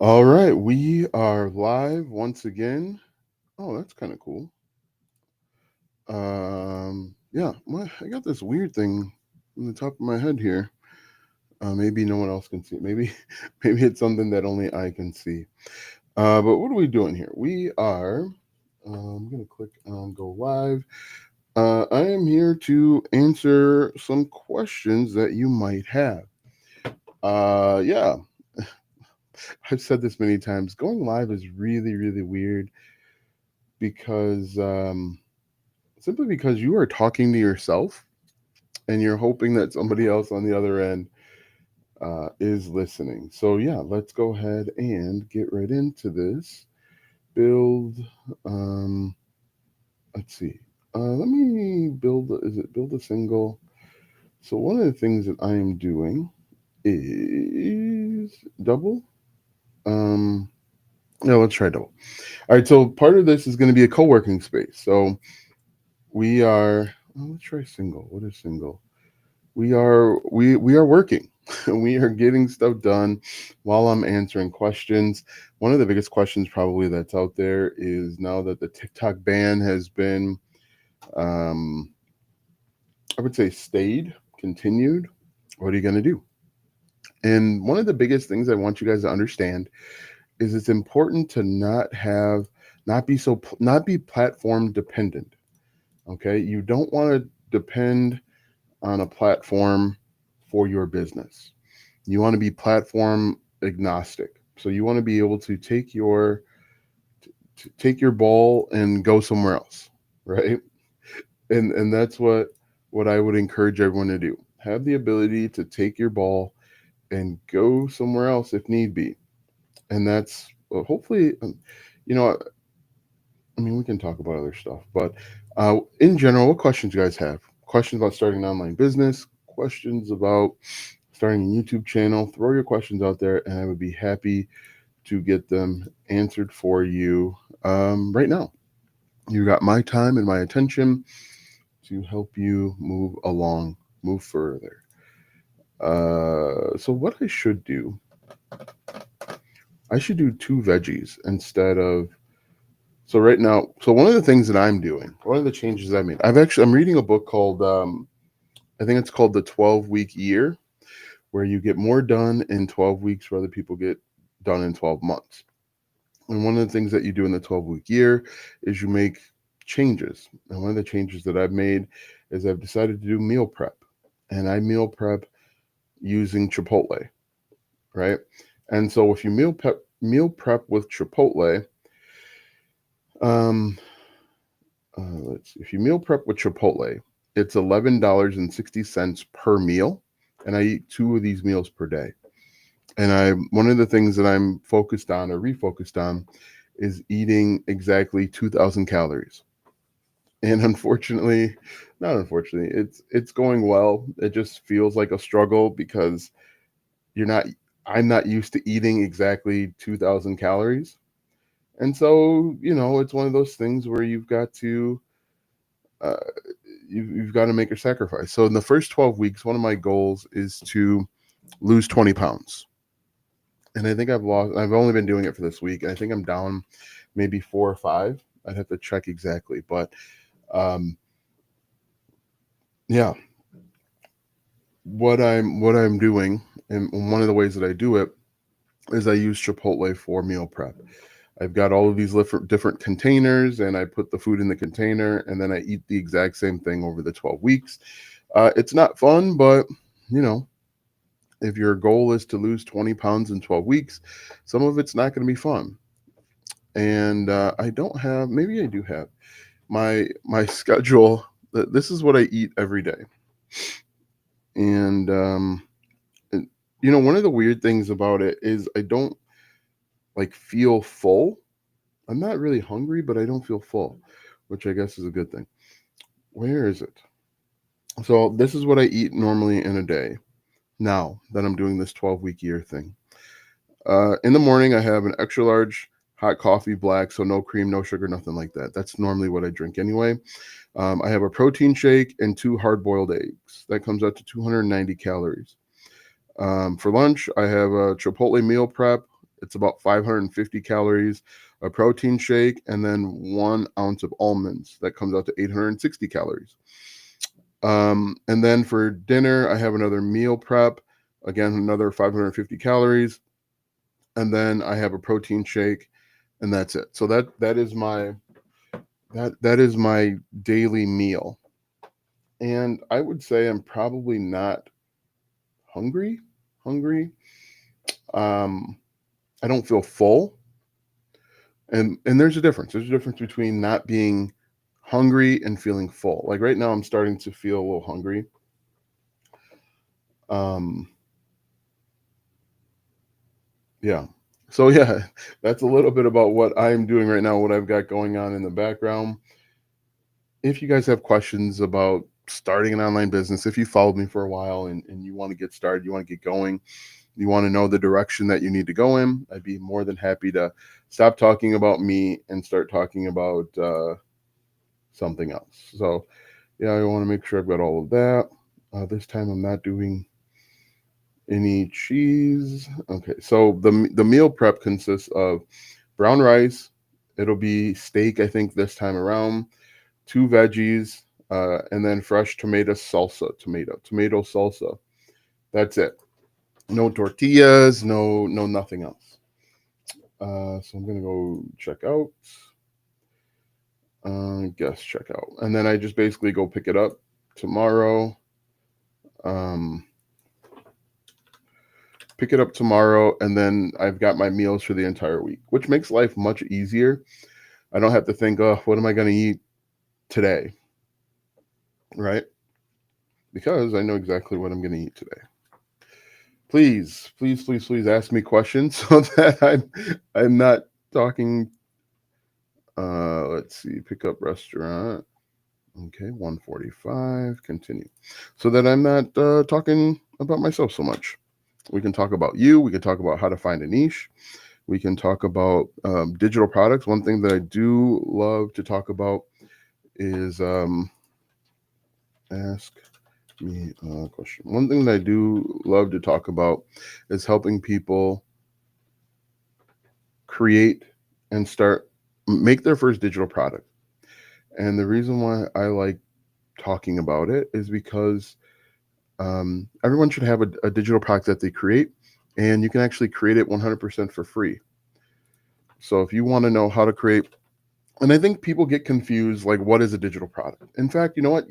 All right, we are live once again. Oh, that's kind of cool. Yeah, I got this weird thing on the top of my head here. Maybe no one else can see. Maybe, maybe it's something that only I can see. But what are we doing here? We are. I'm gonna click on go live. I am here to answer some questions that you might have. Yeah, I've said this many times. Going live is really, really weird because simply because you are talking to yourself and you're hoping that somebody else on the other end is listening. So, yeah, let's go ahead and get right into this. Build, um, let's see. Let me build, is it build a single? So, one of the things that I am doing is double. Um, no, let's try double. All right, so part of this is going to be a co working space. So, we are, let's try single. What is single? We are working. We are getting stuff done while I'm answering questions. One of the biggest questions probably that's out there is now that the TikTok ban has been um I would say stayed, continued, what are you going to do? And one of the biggest things I want you guys to understand is it's important to not be platform dependent. Okay? You don't want to depend on a platform for your business. You want to be platform agnostic. So you want to be able to take your ball and go somewhere else, right? And that's what I would encourage everyone to do. Have the ability to take your ball and go somewhere else if need be. And that's hopefully you know, I mean we can talk about other stuff, but in general, what questions you guys have? Questions about starting an online business, questions about starting a YouTube channel, throw your questions out there and I would be happy to get them answered for you right now. You got my time and my attention to help you move along, move further. So, what I should do, I should do two veggies instead of. So, right now, so one of the things that I'm doing, one of the changes I made, I'm reading a book called, I think it's called The 12-Week Year, where you get more done in 12 weeks where other people get done in 12 months. And one of the things that you do in the 12-week year is you make changes. And one of the changes that I've made is I've decided to do meal prep. And I meal prep using Chipotle, right? And so if you meal prep with Chipotle, um, let's see, if you meal prep with Chipotle, it's $11.60 per meal, and I eat two of these meals per day. And I one of the things that I'm focused on or refocused on is eating exactly 2,000 calories. And unfortunately, not unfortunately, it's going well. It just feels like a struggle because you're not I'm not used to eating exactly 2,000 calories. And so, it's one of those things where uh, you've got to make a sacrifice. So in the first 12 weeks, one of my goals is to lose 20 pounds. And I've only been doing it for this week. And I think I'm down maybe 4 or 5. I'd have to check exactly. But um, yeah, what I'm doing, and one of the ways that I do it is I use Chipotle for meal prep. I've got all of these different containers, and I put the food in the container, and then I eat the exact same thing over the 12 weeks. It's not fun, but you know, if your goal is to lose 20 pounds in 12 weeks, some of it's not going to be fun. And I don't have, maybe I do have my schedule. This is what I eat every day, and and, one of the weird things about it is I don't like feel full. I'm not really hungry, but I don't feel full, which I guess is a good thing. Where is it? So this is what I eat normally in a day. Now that I'm doing this 12-week year thing, in the morning I have an extra large hot coffee, black, so no cream, no sugar, nothing like that. That's normally what I drink anyway. I have a protein shake and two hard-boiled eggs. That comes out to 290 calories. For lunch, I have a Chipotle meal prep. It's about 550 calories, a protein shake, and then 1 ounce of almonds. That comes out to 860 calories. And then for dinner, I have another meal prep. Again, another 550 calories. And then I have a protein shake, and that's it. So that is my daily meal. And I would say I'm probably not hungry. Hungry. I don't feel full. And there's a difference. There's a difference between not being hungry and feeling full. Like right now, I'm starting to feel a little hungry. Um, yeah. So yeah, that's a little bit about what I'm doing right now, what I've got going on in the background. If you guys have questions about starting an online business, if you followed me for a while and you want to get started, you want to get going, you want to know the direction that you need to go in, I'd be more than happy to stop talking about me and start talking about something else. So yeah, I want to make sure I've got all of that. This time I'm not doing any cheese. Okay, so the meal prep consists of brown rice. It'll be steak, I think, this time around. 2 veggies, and then fresh tomato salsa. Tomato salsa. That's it. No tortillas. No nothing else. So I'm gonna go check out. Guest checkout, and then I just basically go pick it up tomorrow. Um, pick it up tomorrow, and then I've got my meals for the entire week, which makes life much easier. I don't have to think, oh, what am I going to eat today? Right? Because I know exactly what I'm going to eat today. Please, please, please, please ask me questions so that I'm not talking. Let's see, pick up restaurant. Okay, 145. Continue, so that I'm not talking about myself so much. We can talk about you. We can talk about how to find a niche. We can talk about digital products. One thing that I do love to talk about is ask me a question. One thing that I do love to talk about is helping people create and make their first digital product. And the reason why I like talking about it is because everyone should have a digital product that they create, and you can actually create it 100% for free. So if you want to know how to create, and I think people get confused, like, what is a digital product? In fact, you know what?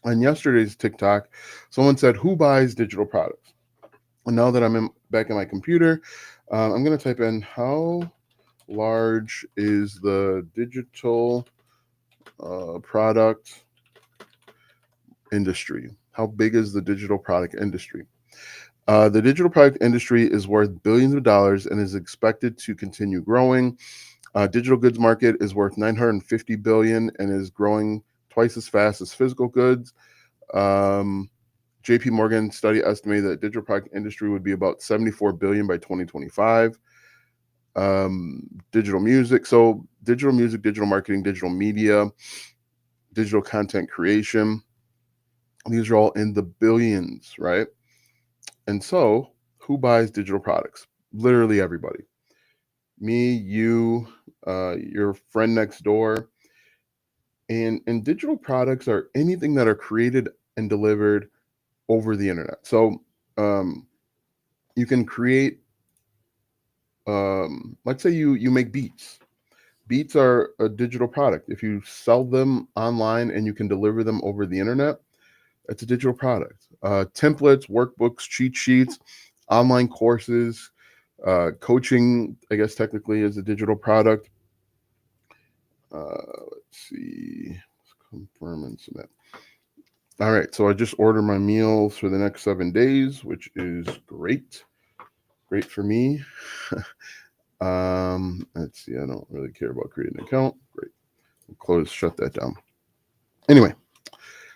On yesterday's TikTok, someone said, who buys digital products? And now that back in my computer, I'm going to type in how large is the digital product industry? How big is the digital product industry? The digital product industry is worth billions of dollars and is expected to continue growing. Digital goods market is worth 950 billion and is growing twice as fast as physical goods. JP Morgan study estimated that digital product industry would be about 74 billion by 2025. Digital music. So digital music, digital marketing, digital media, digital content creation. These are all in the billions, right? And so who buys digital products? Literally everybody. Me, you, your friend next door. And digital products are anything that are created and delivered over the internet. So you can create, let's say you make beats. Beats are a digital product. If you sell them online and you can deliver them over the internet, it's a digital product. Templates, workbooks, cheat sheets, online courses, coaching, I guess technically is a digital product. Let's see. Let's confirm and submit. All right, so I just ordered my meals for the next 7 days, which is great. Great for me. Let's see. I don't really care about creating an account. Great. We'll shut that down. Anyway,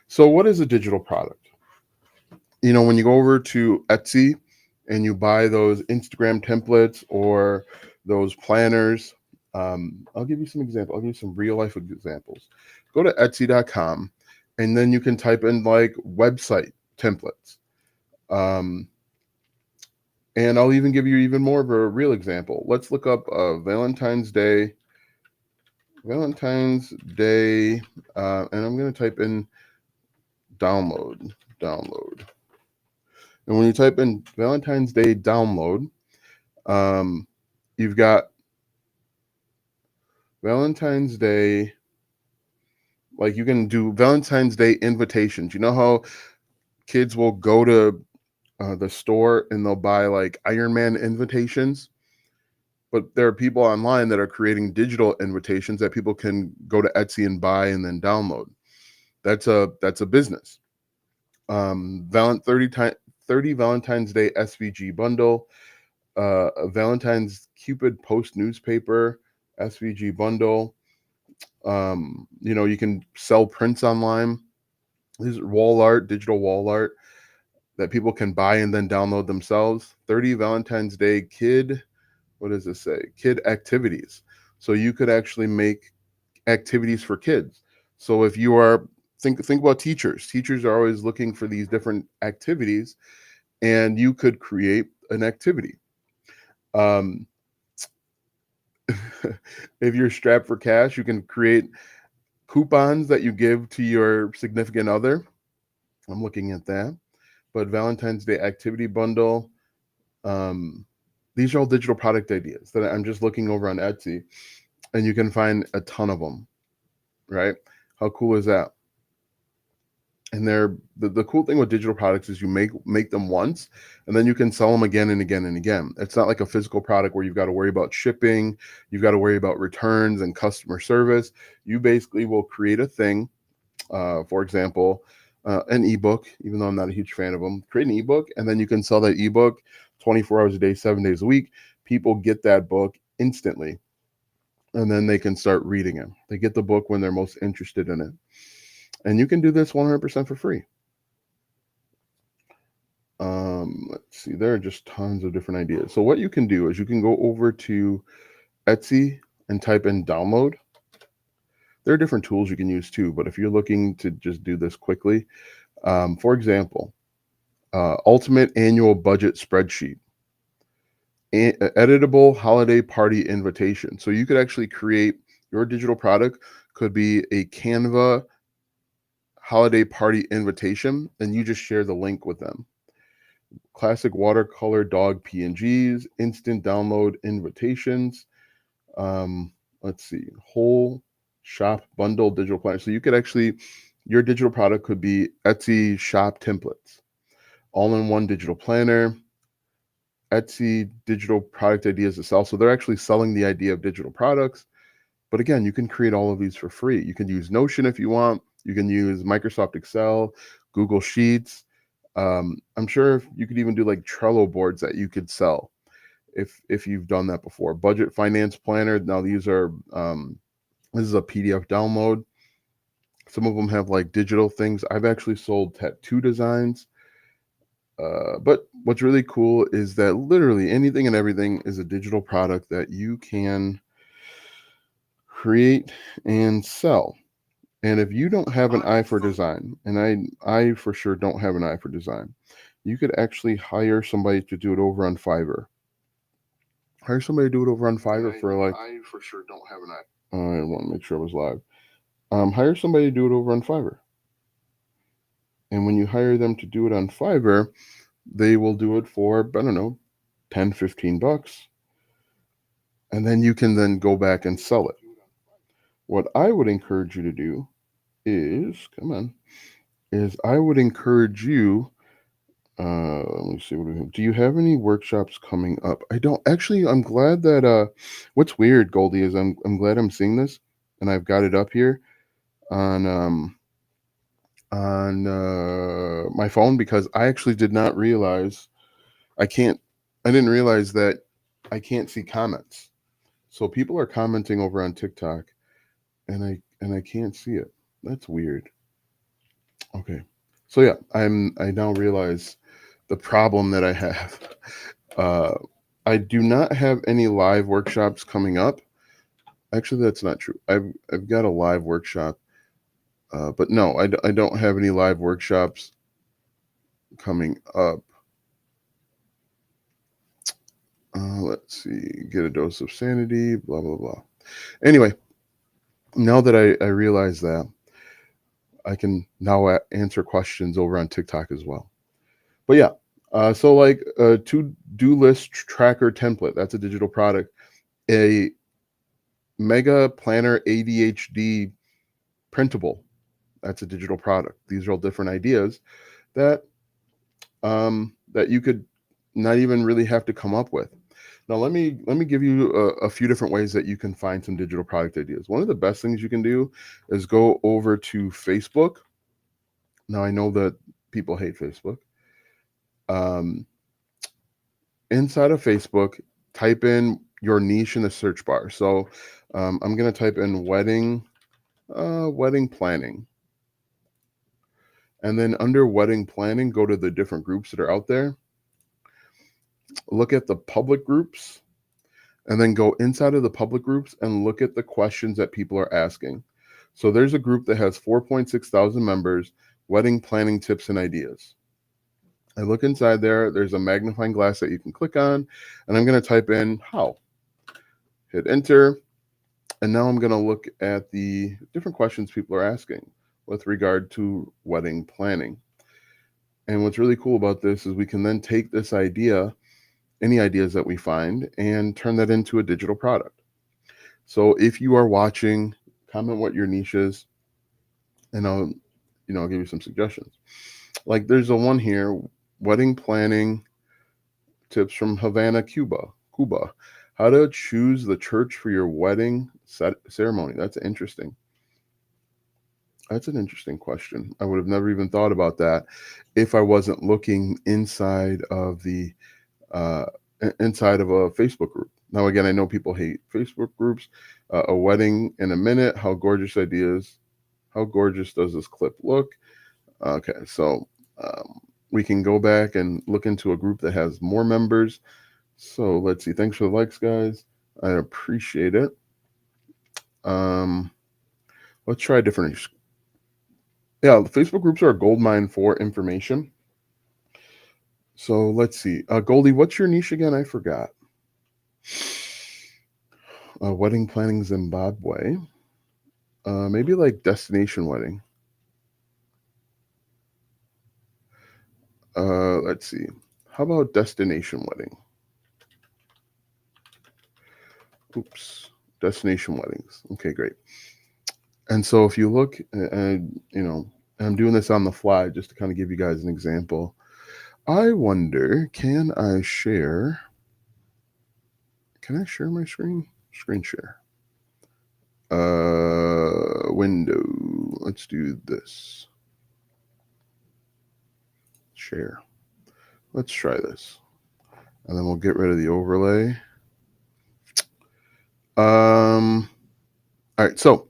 so what is a digital product? You know, when you go over to Etsy and you buy those Instagram templates or those planners, I'll give you some examples. I'll give you some real life examples. Go to Etsy.com and then you can type in like website templates. And I'll even give you even more of a real example. Let's look up Valentine's Day, and I'm going to type in download. And when you type in Valentine's Day download, um, you've got Valentine's Day, like you can do Valentine's Day invitations. You know how kids will go to the store and they'll buy like Iron Man invitations? But there are people online that are creating digital invitations that people can go to Etsy and buy and then download. That's a business. 30 Valentine's Day SVG bundle, a Valentine's Cupid Post newspaper SVG bundle. You can sell prints online. These are wall art, digital wall art that people can buy and then download themselves. 30 Valentine's Day kid, what does this say? Kid activities. So you could actually make activities for kids. So if you are think about teachers. Teachers are always looking for these different activities, and you could create an activity. Um, if you're strapped for cash, you can create coupons that you give to your significant other. I'm looking at that. But Valentine's Day activity bundle. Um, these are all digital product ideas that I'm just looking over on Etsy, and you can find a ton of them. Right? How cool is that? And the cool thing with digital products is you make them once, and then you can sell them again and again and again. It's not like a physical product where you've got to worry about shipping, you've got to worry about returns and customer service. You basically will create a thing, for example, an ebook. Even though I'm not a huge fan of them, create an ebook, and then you can sell that ebook 24 hours a day, 7 days a week. People get that book instantly, and then they can start reading it. They get the book when they're most interested in it. And you can do this 100% for free. Let's see, there are just tons of different ideas. So what you can do is you can go over to Etsy and type in download. There are different tools you can use too, but if you're looking to just do this quickly, for example, ultimate annual budget spreadsheet, editable holiday party invitation. So you could actually create your digital product, could be a Canva holiday party invitation, and you just share the link with them. Classic watercolor dog PNGs, instant download invitations. Let's see, whole shop bundle digital planner. So you could actually, your digital product could be Etsy shop templates, all-in-one digital planner, Etsy digital product ideas to sell. So they're actually selling the idea of digital products. But again, you can create all of these for free. You can use Notion if you want. You can use Microsoft Excel, Google Sheets. I'm sure you could even do like Trello boards that you could sell if you've done that before. Budget finance planner. Now these are this is a PDF download. Some of them have like digital things. I've actually sold tattoo designs. But what's really cool is that literally anything and everything is a digital product that you can create and sell. And if you don't have an eye for design, and I for sure don't have an eye for design, you could actually hire somebody to do it over on Fiverr. Hire somebody to do it over on Fiverr for like. I for sure don't have an eye. I want to make sure I was live. Hire somebody to do it over on Fiverr. And when you hire them to do it on Fiverr, they will do it for, I don't know, 10, 15 bucks. And then you can then go back and sell it. What I would encourage you to do is I would encourage you, let me see what we have. Do you have any workshops coming up? I don't actually. I'm glad that what's weird, Goldie, is I'm glad I'm seeing this, and I've got it up here on my phone, because I actually did not realize I didn't realize that I can't see comments. So people are commenting over on TikTok, and I can't see it. That's weird. Okay. So yeah, I now realize the problem that I have. Uh, I do not have any live workshops coming up. Actually, that's not true. I've got a live workshop, but no, I don't have any live workshops coming up. Let's see. Get a dose of sanity. Blah blah blah. Anyway, now that I realize that, I can now answer questions over on TikTok as well. But yeah, so like a to-do list tracker template. That's a digital product. A mega planner ADHD printable. That's a digital product. These are all different ideas that that you could not even really have to come up with. Now let me give you a few different ways that you can find some digital product ideas. One of the best things you can do is go over to Facebook. Now I know that people hate Facebook. Um, Inside of Facebook, type in your niche in the search bar. So I'm going to type in wedding planning, and then under wedding planning, go to the different groups that are out there. Look at the public groups, and then go inside of the public groups and look at the questions that people are asking. So there's a group that has 4.6 thousand members, wedding planning tips and ideas. I look inside there, there's a magnifying glass that you can click on, and I'm going to type in how. Hit enter, and now I'm going to look at the different questions people are asking with regard to wedding planning. And what's really cool about this is we can then take this idea, any ideas that we find, and turn that into a digital product. So if you are watching, comment what your niche is, and I'll give you some suggestions. Like there's a one here, wedding planning tips from Havana, Cuba. How to choose the church for your wedding ceremony. That's interesting. That's an interesting question. I would have never even thought about that if I wasn't looking uh, inside of a Facebook group. Now, again, I know people hate Facebook groups. A wedding in a minute. How gorgeous ideas. How gorgeous does this clip look? Okay, so we can go back and look into a group that has more members. So let's see. Thanks for the likes, guys. I appreciate it. Um, let's try a different. Yeah, Facebook groups are a gold mine for information. So let's see. Goldie, what's your niche again? I forgot. Wedding planning Zimbabwe. Maybe like destination wedding. Let's see. How about destination wedding? Oops. Destination weddings. Okay, great. And so if you look, and I'm doing this on the fly just to kind of give you guys an example. I wonder, can I share my screen? Screen share. Window. Let's do this. Share. Let's try this. And then we'll get rid of the overlay. All right, so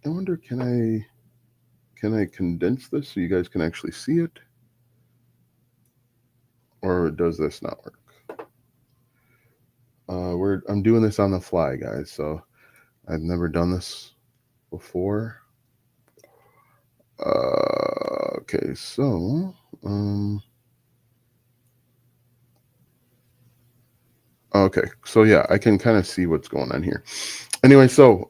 I wonder, can I condense this so you guys can actually see it? Or does this not work? I'm doing this on the fly, guys, so I've never done this before. Okay, so okay, so yeah, I can kind of see what's going on here. Anyway, so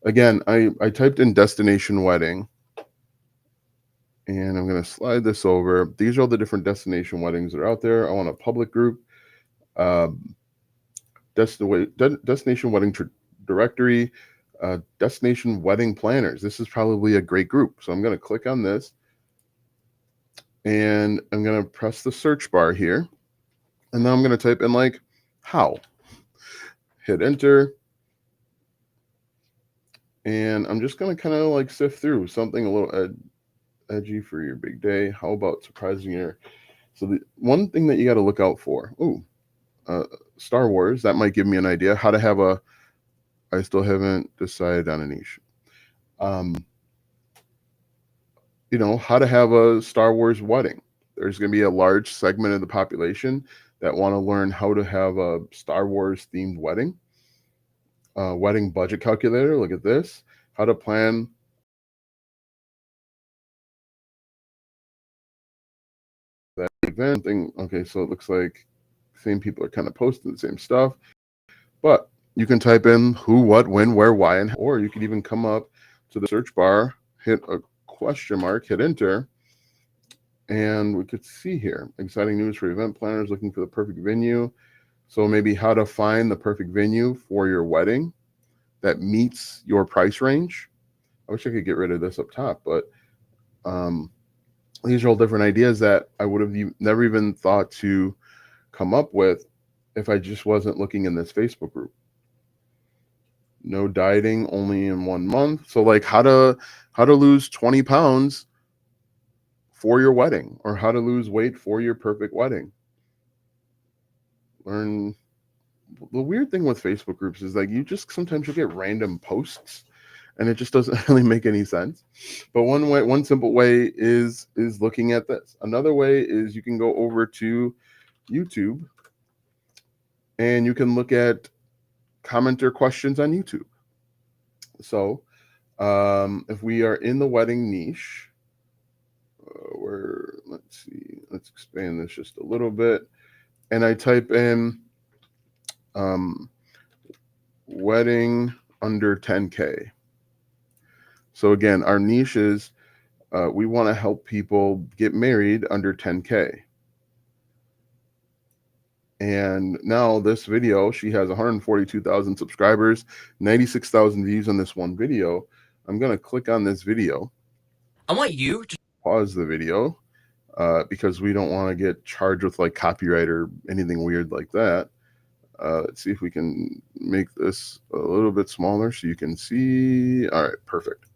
again, I typed in destination wedding, and I'm going to slide this over. These are all the different destination weddings that are out there. I want a public group, destination wedding directory, destination wedding planners. This is probably a great group. So I'm going to click on this, and I'm going to press the search bar here, and then I'm going to type in like how. Hit enter. And I'm just going to kind of like sift through something a little edgy for your big day. How about surprising your... So the one thing that you got to look out for, Star Wars, that might give me an idea how to have a... I still haven't decided on a niche. How to have a Star Wars wedding. There's going to be a large segment of the population that want to learn how to have a Star Wars themed wedding. Wedding budget calculator. Look at this. How to plan that event thing. Okay, so it looks like Same people are kind of posting the same stuff. But you can type in who, what, when, where, why, and how. Or you could even come up to the search bar, hit a question mark, hit enter, and we could see here exciting news for event planners looking for the perfect venue. So maybe how to find the perfect venue for your wedding that meets your price range. I wish I could get rid of this up top, but these are all different ideas that I would have never even thought to come up with if I just wasn't looking in this Facebook group. No dieting, only in 1 month. So like how to lose 20 pounds for your wedding, or how to lose weight for your perfect wedding. Learn. The weird thing with Facebook groups is like you just sometimes you'll get random posts and it just doesn't really make any sense. But one simple way is looking at this. Another way is you can go over to YouTube and you can look at commenter questions on YouTube. So if we are in the wedding niche, let's see, let's expand this just a little bit, and I type in wedding under 10K. So again, our niche is we want to help people get married under 10K. And now this video, she has 142,000 subscribers, 96,000 views on this one video. I'm going to click on this video. I want you to pause the video because we don't want to get charged with like copyright or anything weird like that. Let's see if we can make this a little bit smaller so you can see. All right, perfect.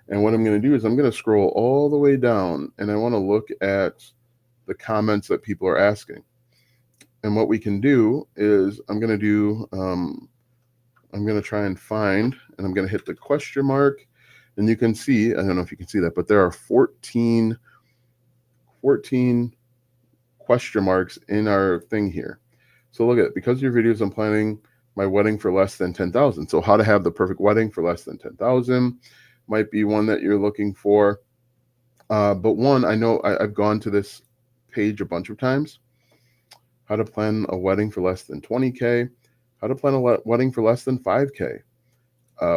And what I'm going to do is I'm going to scroll all the way down and I want to look at the comments that people are asking. And what we can do is I'm going to try and find, and I'm going to hit the question mark, and you can see, I don't know if you can see that, but there are 14 question marks in our thing here. So look at it. Because of your videos, I'm planning my wedding for less than 10,000. So how to have the perfect wedding for less than 10,000 might be one that you're looking for. But one, I know I've gone to this page a bunch of times. How to plan a wedding for less than 20K. How to plan a wedding for less than 5K.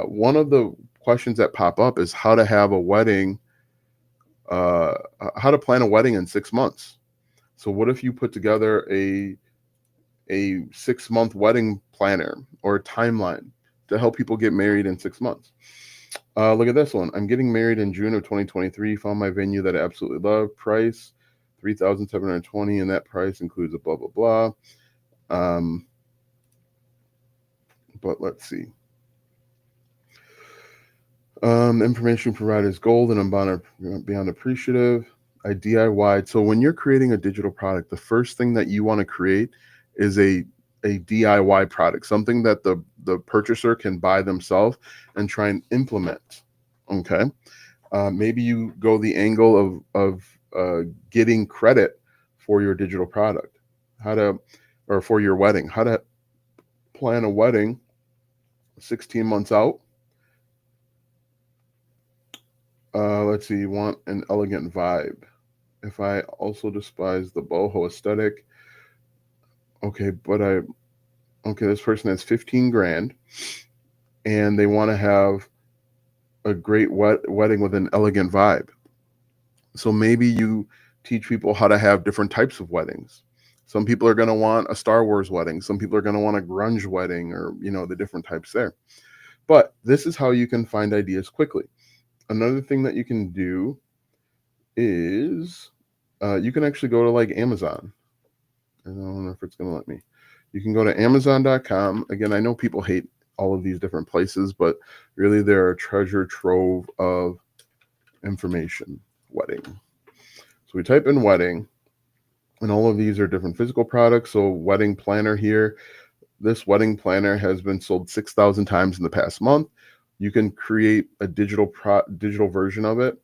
One of the questions that pop up is how to have a wedding, how to plan a wedding in 6 months. So what if you put together a 6-month wedding planner or a timeline to help people get married in 6 months? Look at this one. I'm getting married in June of 2023. Found my venue that I absolutely love. Price $3,720, and that price includes a blah blah blah. But let's see. Information provided is gold, and I'm beyond appreciative. I DIY'd. So when you're creating a digital product, the first thing that you want to create is a DIY product, something that the purchaser can buy themselves and try and implement. Okay. Maybe you go the angle of getting credit for your digital product, or for your wedding, how to plan a wedding 16 months out. Let's see, you want an elegant vibe. If I also despise the boho aesthetic, okay, this person has 15 grand and they want to have a great wedding with an elegant vibe. So maybe you teach people how to have different types of weddings. Some people are going to want a Star Wars wedding. Some people are going to want a grunge wedding, or, the different types there. But this is how you can find ideas quickly. Another thing that you can do is you can actually go to like Amazon. I don't know if it's going to let me. You can go to Amazon.com. Again, I know people hate all of these different places, but really they're a treasure trove of information. Wedding. So we type in wedding, and all of these are different physical products. So wedding planner here. This wedding planner has been sold 6,000 times in the past month. You can create a digital version of it.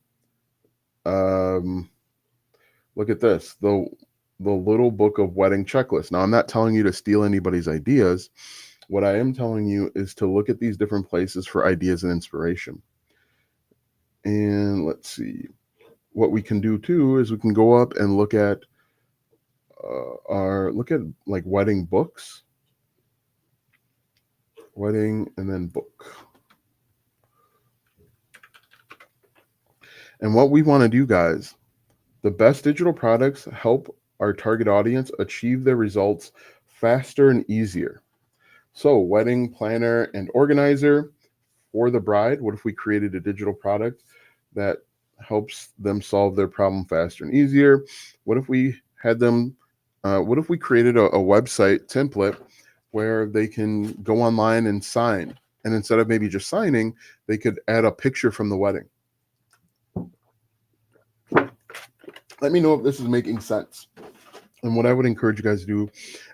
Look at this, the little book of wedding checklist. Now, I'm not telling you to steal anybody's ideas. What I am telling you is to look at these different places for ideas and inspiration. And let's see. What we can do too is we can go up and look at are look at like wedding books, wedding and then book. And what we want to do, guys, the best digital products help our target audience achieve their results faster and easier. So, wedding planner and organizer for the bride. What if we created a digital product that helps them solve their problem faster and easier? What if we had them? What if we created a website template where they can go online and sign? And instead of maybe just signing, they could add a picture from the wedding. Let me know if this is making sense. And what I would encourage you guys to do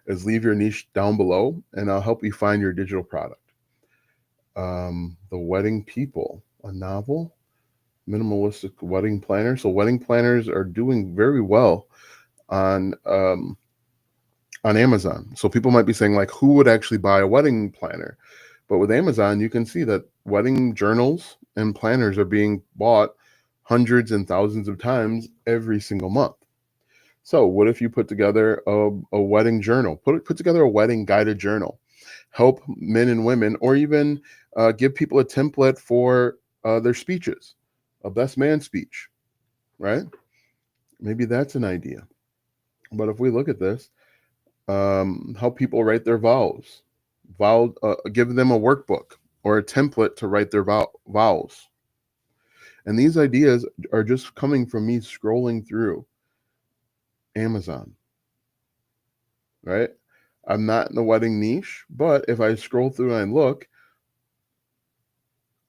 is leave your niche down below, and I'll help you find your digital product. The Wedding People, a novel, minimalistic wedding planner. So wedding planners are doing very well on Amazon. So people might be saying like, who would actually buy a wedding planner? But with Amazon, you can see that wedding journals and planners are being bought hundreds and thousands of times every single month. So, what if you put together a wedding journal? Put together a wedding guided journal. Help men and women, or even give people a template for their speeches, a best man speech, right? Maybe that's an idea. But if we look at this, help people write their vows, give them a workbook or a template to write their vows. And these ideas are just coming from me scrolling through Amazon, right? I'm not in the wedding niche, but if I scroll through and look,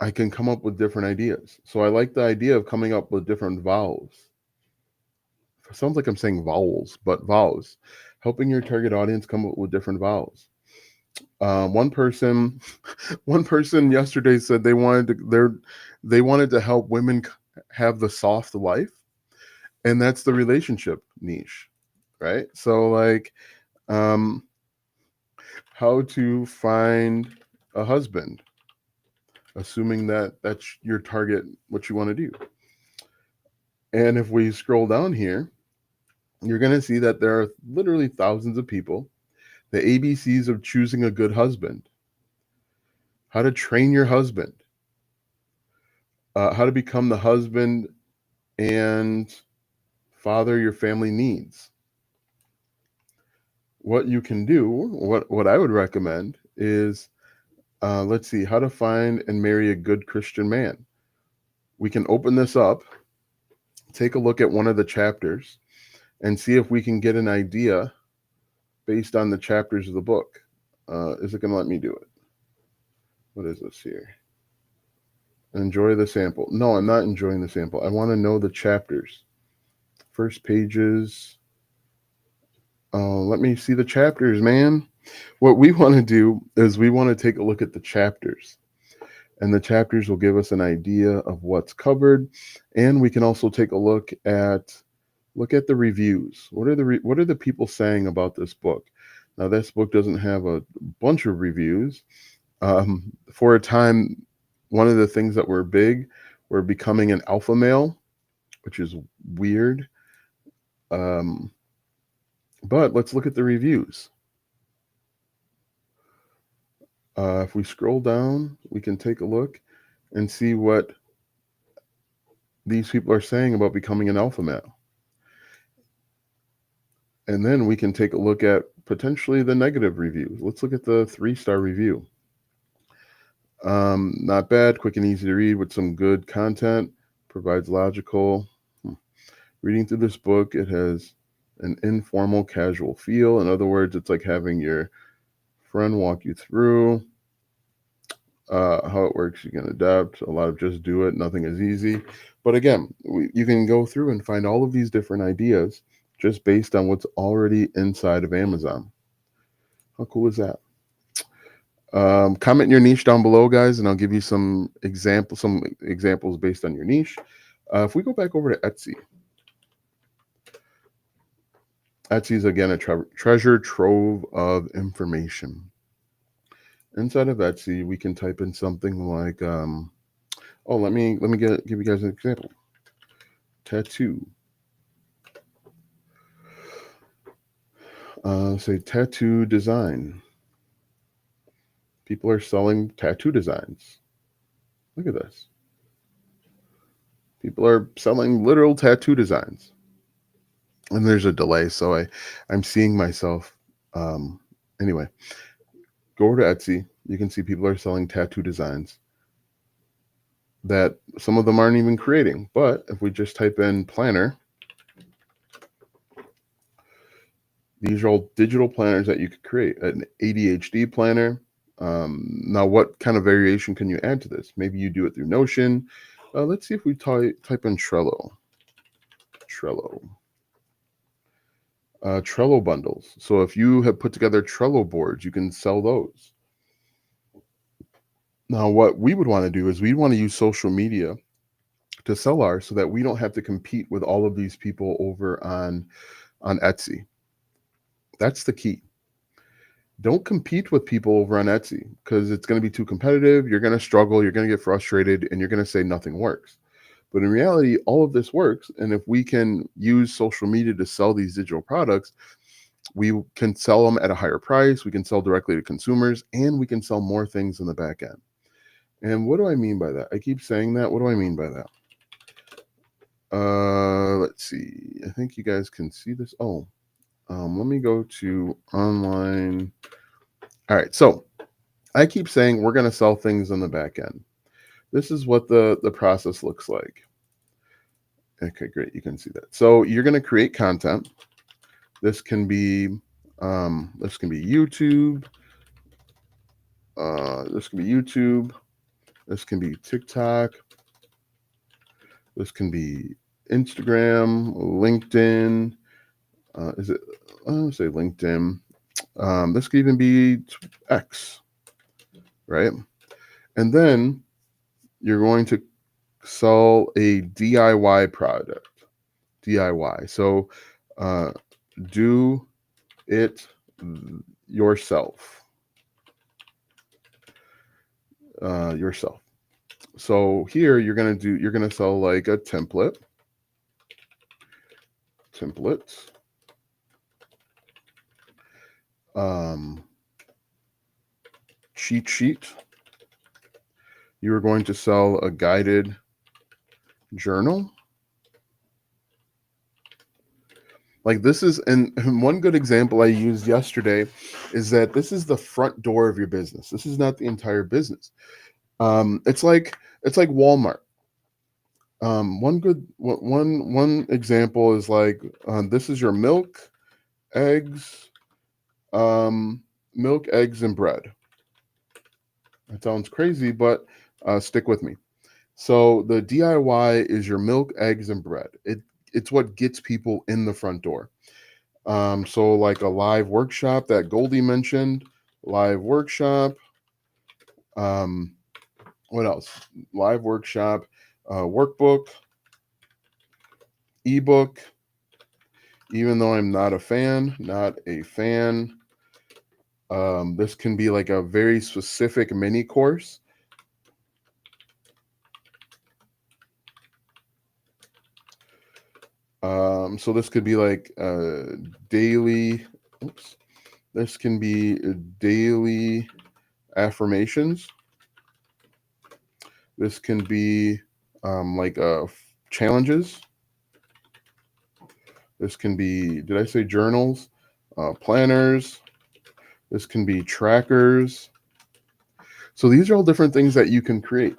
I can come up with different ideas. So I like the idea of coming up with different vowels. It sounds like I'm saying vowels, but vowels. Helping your target audience come up with different vowels. One person, one person yesterday said they wanted to help women have the soft life, and that's the relationship niche, right? So like, um, how to find a husband, assuming that that's your target, what you want to do. And if we scroll down here, you're going to see that there are literally thousands of people. The ABCs of choosing a good husband, how to train your husband, how to become the husband and father your family needs. What you can do, what I would recommend is, let's see, how to find and marry a good Christian man. We can open this up, take a look at one of the chapters, and see if we can get an idea based on the chapters of the book. Is it going to let me do it? What is this here? Enjoy the sample. No, I'm not enjoying the sample. I want to know the chapters. First pages. Let me see the chapters, man. What we want to do is we want to take a look at the chapters. And the chapters will give us an idea of what's covered. And we can also take a look at the reviews. What are the people saying about this book? Now, this book doesn't have a bunch of reviews. For a time, one of the things that were big were becoming an alpha male, which is weird. Um, but let's look at the reviews. If we scroll down, we can take a look and see what these people are saying about becoming an alpha male. And then we can take a look at potentially the negative reviews. Let's look at the 3-star review. Not bad, quick and easy to read with some good content, provides logical. Reading through this book, it has an informal, casual feel. In other words, it's like having your friend walk you through how it works. You can adapt. A lot of just do it. Nothing is easy. But again, you can go through and find all of these different ideas just based on what's already inside of Amazon. How cool is that? Comment your niche down below, guys, and I'll give you some examples based on your niche. If we go back over to Etsy, Etsy is again a treasure trove of information. Inside of Etsy, we can type in something like, let me give you guys an example. Tattoo. Say tattoo design. People are selling tattoo designs. Look at this. People are selling literal tattoo designs. And there's a delay, so I'm seeing myself. Um, anyway, go over to Etsy. You can see people are selling tattoo designs that some of them aren't even creating. But if we just type in planner, these are all digital planners that you could create. An ADHD planner. Now, what kind of variation can you add to this? Maybe you do it through Notion. Let's see if we type in Trello. Trello. Trello bundles. So if you have put together Trello boards, you can sell those. Now, what we would want to do is we want to use social media to sell ours so that we don't have to compete with all of these people over on Etsy. That's the key. Don't compete with people over on Etsy because it's going to be too competitive. You're going to struggle. You're going to get frustrated and you're going to say nothing works. But in reality, all of this works. And if we can use social media to sell these digital products, we can sell them at a higher price. We can sell directly to consumers and we can sell more things in the back end. And what do I mean by that? I keep saying that. What do I mean by that? Let's see. I think you guys can see this. Oh, let me go to online. All right. So I keep saying we're going to sell things on the back end. This is what the process looks like. Okay, great. You can see that. So you're going to create content. This can be YouTube. This can be YouTube. This can be TikTok. This can be Instagram, LinkedIn. Is it? I'll say LinkedIn. This could even be X, right? And then you're going to sell a DIY product. DIY. So do it yourself. Yourself. So here you're gonna sell like a templates, um, cheat sheet. You are going to sell a guided journal. Like this is, and one good example I used yesterday is that this is the front door of your business. This is not the entire business. It's like Walmart. One example is like this is your eggs, um, milk, eggs, and bread. That sounds crazy, but stick with me. So the DIY is your milk, eggs, and bread. It's what gets people in the front door. So like a live workshop that Goldie mentioned, live workshop. Um, what else? Live workshop, workbook, ebook. Even though I'm not a fan. This can be like a very specific mini course. So this could be like daily. Oops. This can be daily affirmations. This can be like challenges. This can be, did I say journals? Planners. This can be trackers. So these are all different things that you can create.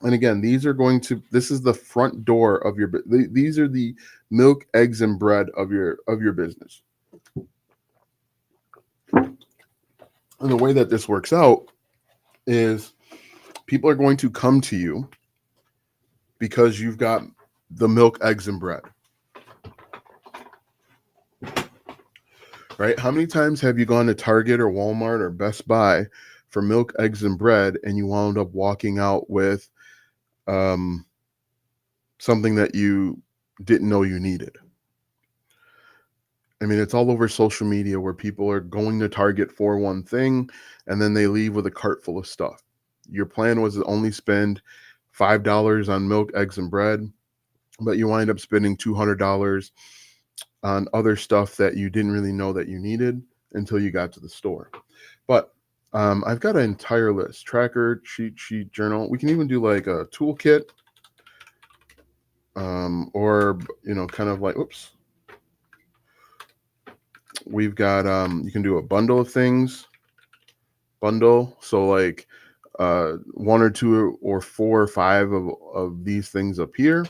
And again, this is the front door of your, these are the milk, eggs, and bread of your business. And the way that this works out is people are going to come to you because you've got the milk, eggs, and bread. Right? How many times have you gone to Target or Walmart or Best Buy for milk, eggs, and bread, and you wound up walking out with um, something that you didn't know you needed? I mean, it's all over social media where people are going to Target for one thing and then they leave with a cart full of stuff. Your plan was to only spend $5 on milk, eggs, and bread, but you wind up spending $200 on other stuff that you didn't really know that you needed until you got to the store. But I've got an entire list: tracker, cheat sheet, journal. We can even do like a toolkit, or kind of like, oops. We've got you can do a bundle of things. Bundle, so like one or two or four or five of these things up here.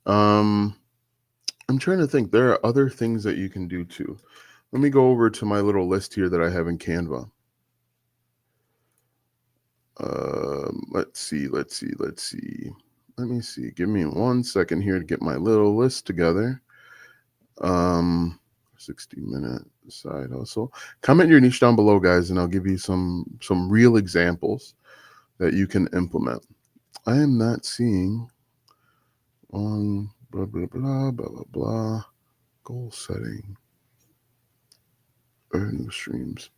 I'm trying to think. There are other things that you can do too. Let me go over to my little list here that I have in Canva. Let's see. Let me see. Give me 1 second here to get my little list together. 60-minute side hustle. Comment your niche down below, guys, and I'll give you some real examples that you can implement. I am not seeing on blah blah blah blah blah blah goal setting earning streams.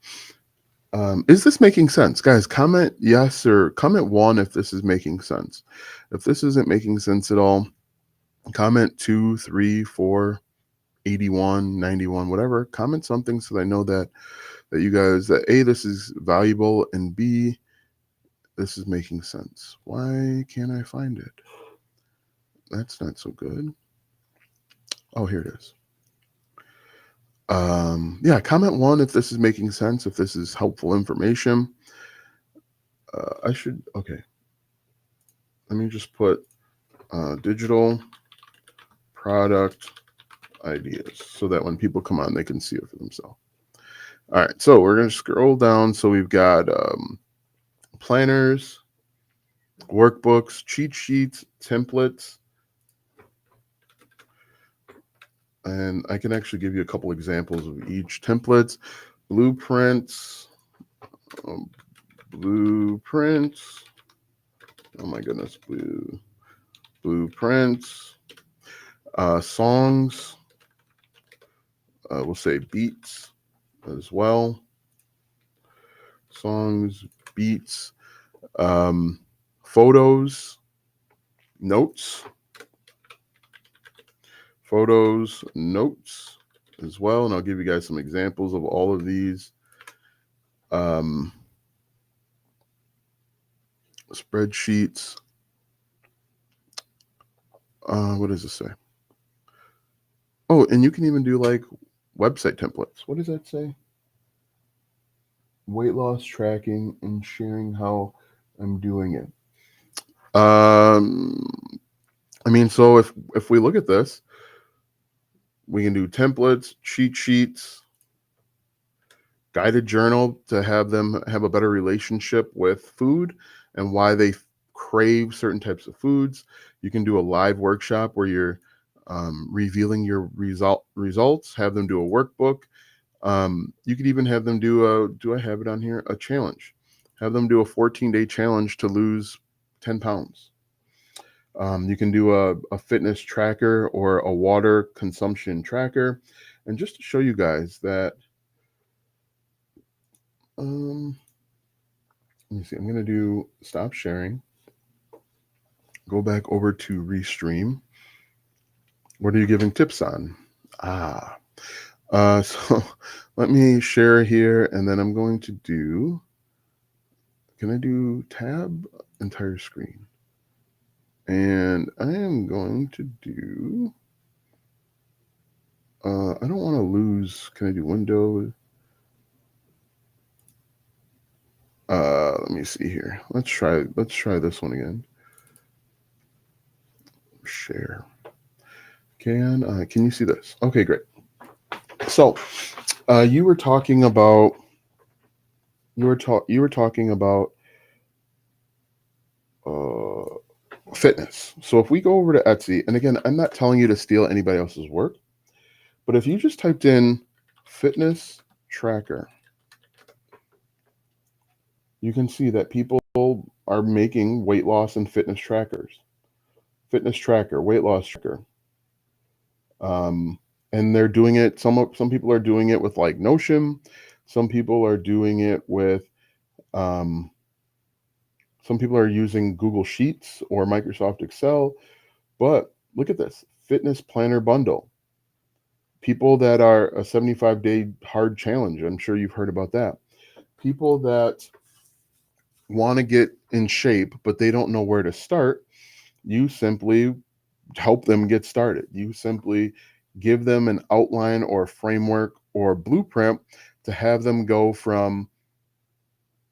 Is this making sense, guys? Comment yes or comment 1 if this is making sense. If this isn't making sense at all, comment 2, 3, 4, 81, 91, whatever. Comment something so that I know that you guys, that A, this is valuable, and B, this is making sense. Why can't I find it? That's not so good. Oh, here it is. Yeah, comment 1 if this is making sense, if this is helpful information. Okay. Let me just put digital product ideas so that when people come on, they can see it for themselves. All right, so we're going to scroll down. So we've got planners, workbooks, cheat sheets, templates. And I can actually give you a couple examples of each. Templates, blueprints, blueprints. Oh my goodness, blueprints, songs. We'll say beats as well. Songs, beats, photos, notes. Photos, notes as well. And I'll give you guys some examples of all of these. Spreadsheets. What does it say? Oh, and you can even do like website templates. What does that say? Weight loss tracking and sharing how I'm doing it. I mean, so if we look at this, we can do templates, cheat sheets, guided journal to have them have a better relationship with food and why they crave certain types of foods. You can do a live workshop where you're revealing your results, have them do a workbook. You could even have them do I have it on here? A challenge. Have them do a 14-day challenge to lose 10 pounds. You can do a fitness tracker or a water consumption tracker. And just to show you guys that, let me see, I'm going to do stop sharing, go back over to Restream. What are you giving tips on? So let me share here, and then I'm going to do, can I do tab entire screen? And I am going to do, I don't want to lose, can I do window? Let me see here. Let's try this one again. Share. Can you see this? Okay, great. So, you were talking about fitness. So if we go over to Etsy, and again, I'm not telling you to steal anybody else's work, but if you just typed in fitness tracker, you can see that people are making weight loss and fitness trackers. Fitness tracker, weight loss tracker. And they're doing it. Some people are doing it with like Notion. Some people are doing it with. Some people are using Google Sheets or Microsoft Excel. But look at this: fitness planner bundle. People that are a 75-day hard challenge. I'm sure you've heard about that. People that want to get in shape, but they don't know where to start. You simply help them get started. You simply give them an outline or framework or blueprint to have them go from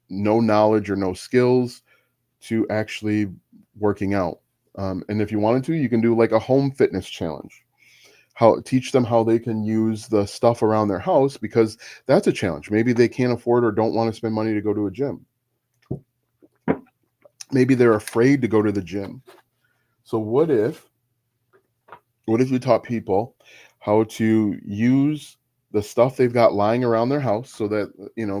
no knowledge or no skills to actually working out. And if you wanted to, you can do like a home fitness challenge. How teach them how they can use the stuff around their house, because that's a challenge. Maybe they can't afford or don't want to spend money to go to a gym. Maybe they're afraid to go to the gym. So what if you taught people how to use the stuff they've got lying around their house, so that,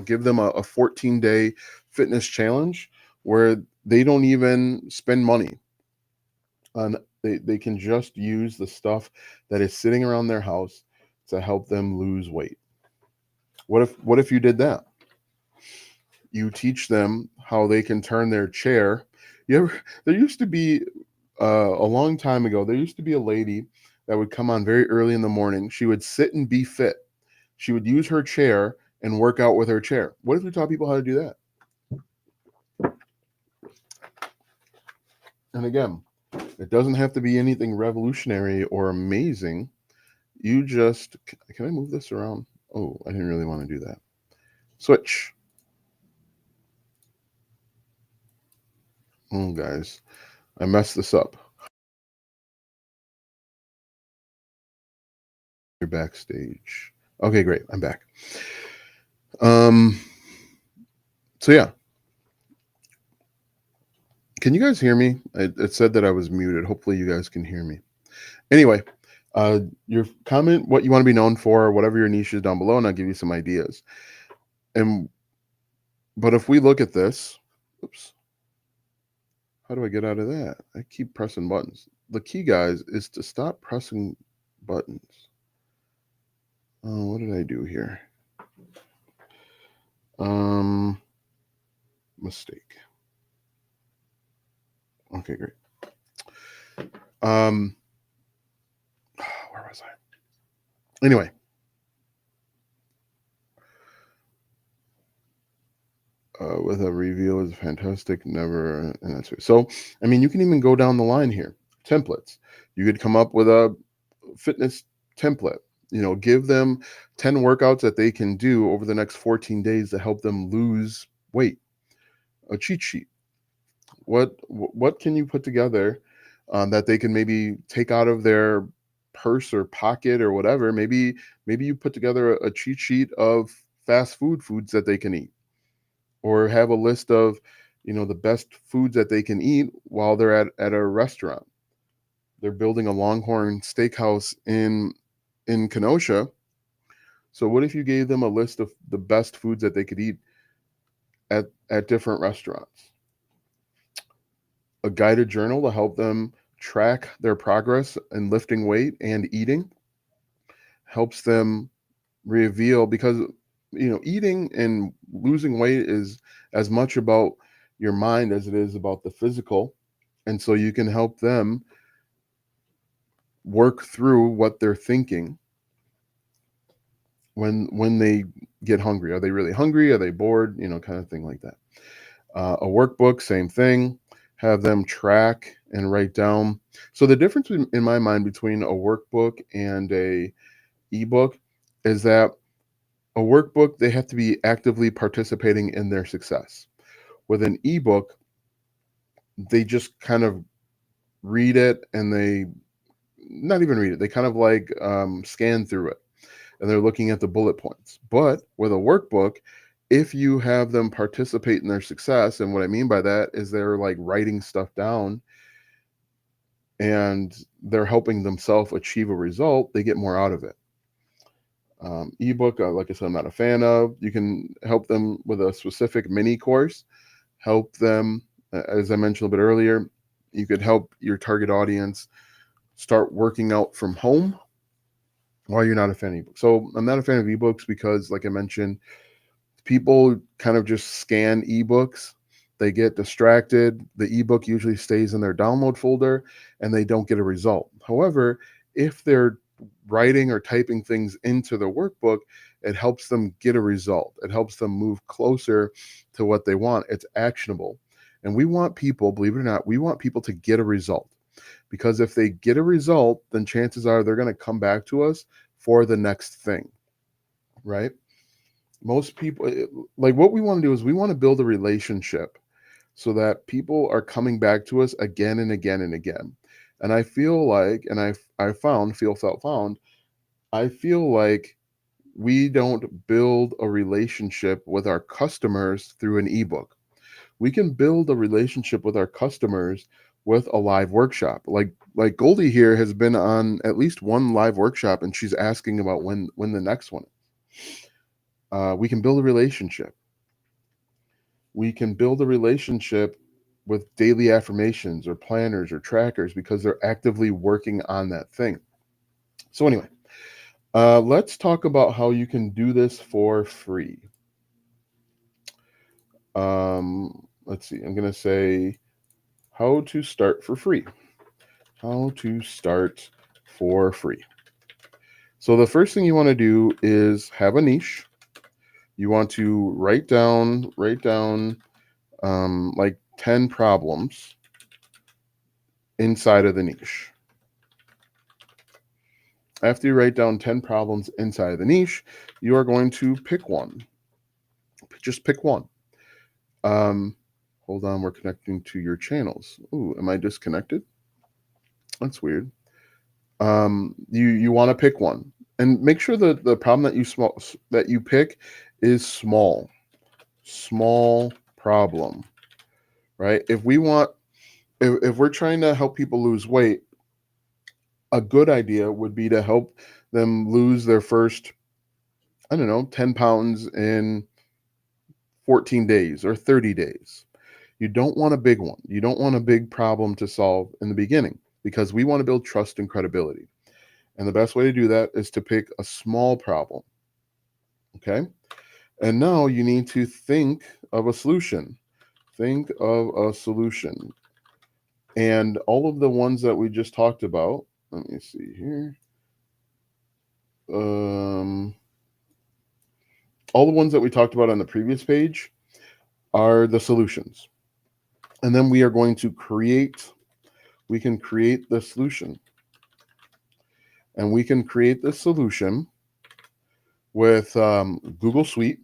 give them a 14-day fitness challenge where they don't even spend money on, they can just use the stuff that is sitting around their house to help them lose weight. What if you did that? You teach them how they can turn their chair. There used to be, a long time ago, there used to be a lady that would come on very early in the morning. She would sit and be fit. She would use her chair and work out with her chair. What if we taught people how to do that? And again, it doesn't have to be anything revolutionary or amazing. You just, can I move this around? Oh, I didn't really want to do that. Switch. Oh, guys, I messed this up. You're backstage. Okay, great. I'm back. Um, so yeah. Can you guys hear me? It said that I was muted. Hopefully you guys can hear me. Anyway, your comment, what you want to be known for, whatever your niche is down below, and I'll give you some ideas. But if we look at this, oops, how do I get out of that? I keep pressing buttons. The key, guys, is to stop pressing buttons. Oh, what did I do here? Mistake. Okay, great. Where was I? Anyway. With a reveal is fantastic. Never an answer. So, I mean, you can even go down the line here. Templates. You could come up with a fitness template. Give them 10 workouts that they can do over the next 14 days to help them lose weight. A cheat sheet. What can you put together that they can maybe take out of their purse or pocket or whatever? Maybe you put together a cheat sheet of fast foods that they can eat, or have a list of the best foods that they can eat while they're at a restaurant. They're building a Longhorn Steakhouse in Kenosha. So what if you gave them a list of the best foods that they could eat at different restaurants? A guided journal to help them track their progress in lifting weight and eating helps them reveal, because eating and losing weight is as much about your mind as it is about the physical. And so you can help them work through what they're thinking when they get hungry. Are they really hungry? Are they bored? Kind of thing like that. A workbook, same thing. Have them track and write down. So the difference in my mind between a workbook and a ebook is that a workbook, they have to be actively participating in their success. With an ebook, they just kind of read it, and they not even read it. They kind of like scan through it, and they're looking at the bullet points. But with a workbook, if you have them participate in their success, and what I mean by that is they're like writing stuff down and they're helping themselves achieve a result, they get more out of it. Ebook, like I said, I'm not a fan of. You can help them with a specific mini course, help them, as I mentioned a bit earlier, you could help your target audience start working out from home while you're not a fan of ebooks. So I'm not a fan of ebooks because, like I mentioned, people kind of just scan ebooks. They get distracted. The ebook usually stays in their download folder and they don't get a result. However, if they're writing or typing things into the workbook, it helps them get a result. It helps them move closer to what they want. It's actionable. And we want people, believe it or not, we want people to get a result, because if they get a result, then chances are they're going to come back to us for the next thing, right? Most people, like, what we want to do is we want to build a relationship so that people are coming back to us again and again and again. And I feel like, and I found, feel, felt, found, I feel like we don't build a relationship with our customers through an ebook. We can build a relationship with our customers with a live workshop. Like Goldie here has been on at least one live workshop, and she's asking about when the next one. We can build a relationship. We can build a relationship with daily affirmations or planners or trackers because they're actively working on that thing. So anyway, let's talk about how you can do this for free. Let's see. I'm going to say how to start for free. How to start for free. So the first thing you want to do is have a niche. You want to write down like 10 problems inside of the niche. After you write down 10 problems inside of the niche, you are going to pick one. Just pick one. Um, Hold on, we're connecting to your channels. Ooh, am I disconnected? That's weird. You want to pick one, and make sure that the problem that you pick is small problem, right? If we're trying to help people lose weight, a good idea would be to help them lose their first, I don't know, 10 pounds in 14 days or 30 days. You don't want a big one. You don't want a big problem to solve in the beginning, because we want to build trust and credibility. And the best way to do that is to pick a small problem. Okay. And now you need to think of a solution. Think of a solution. And all of the ones that we just talked about, let me see here. Um, all the ones that we talked about on the previous page are the solutions. And then we are going to we can create the solution. And we can create the solution with Google Suite.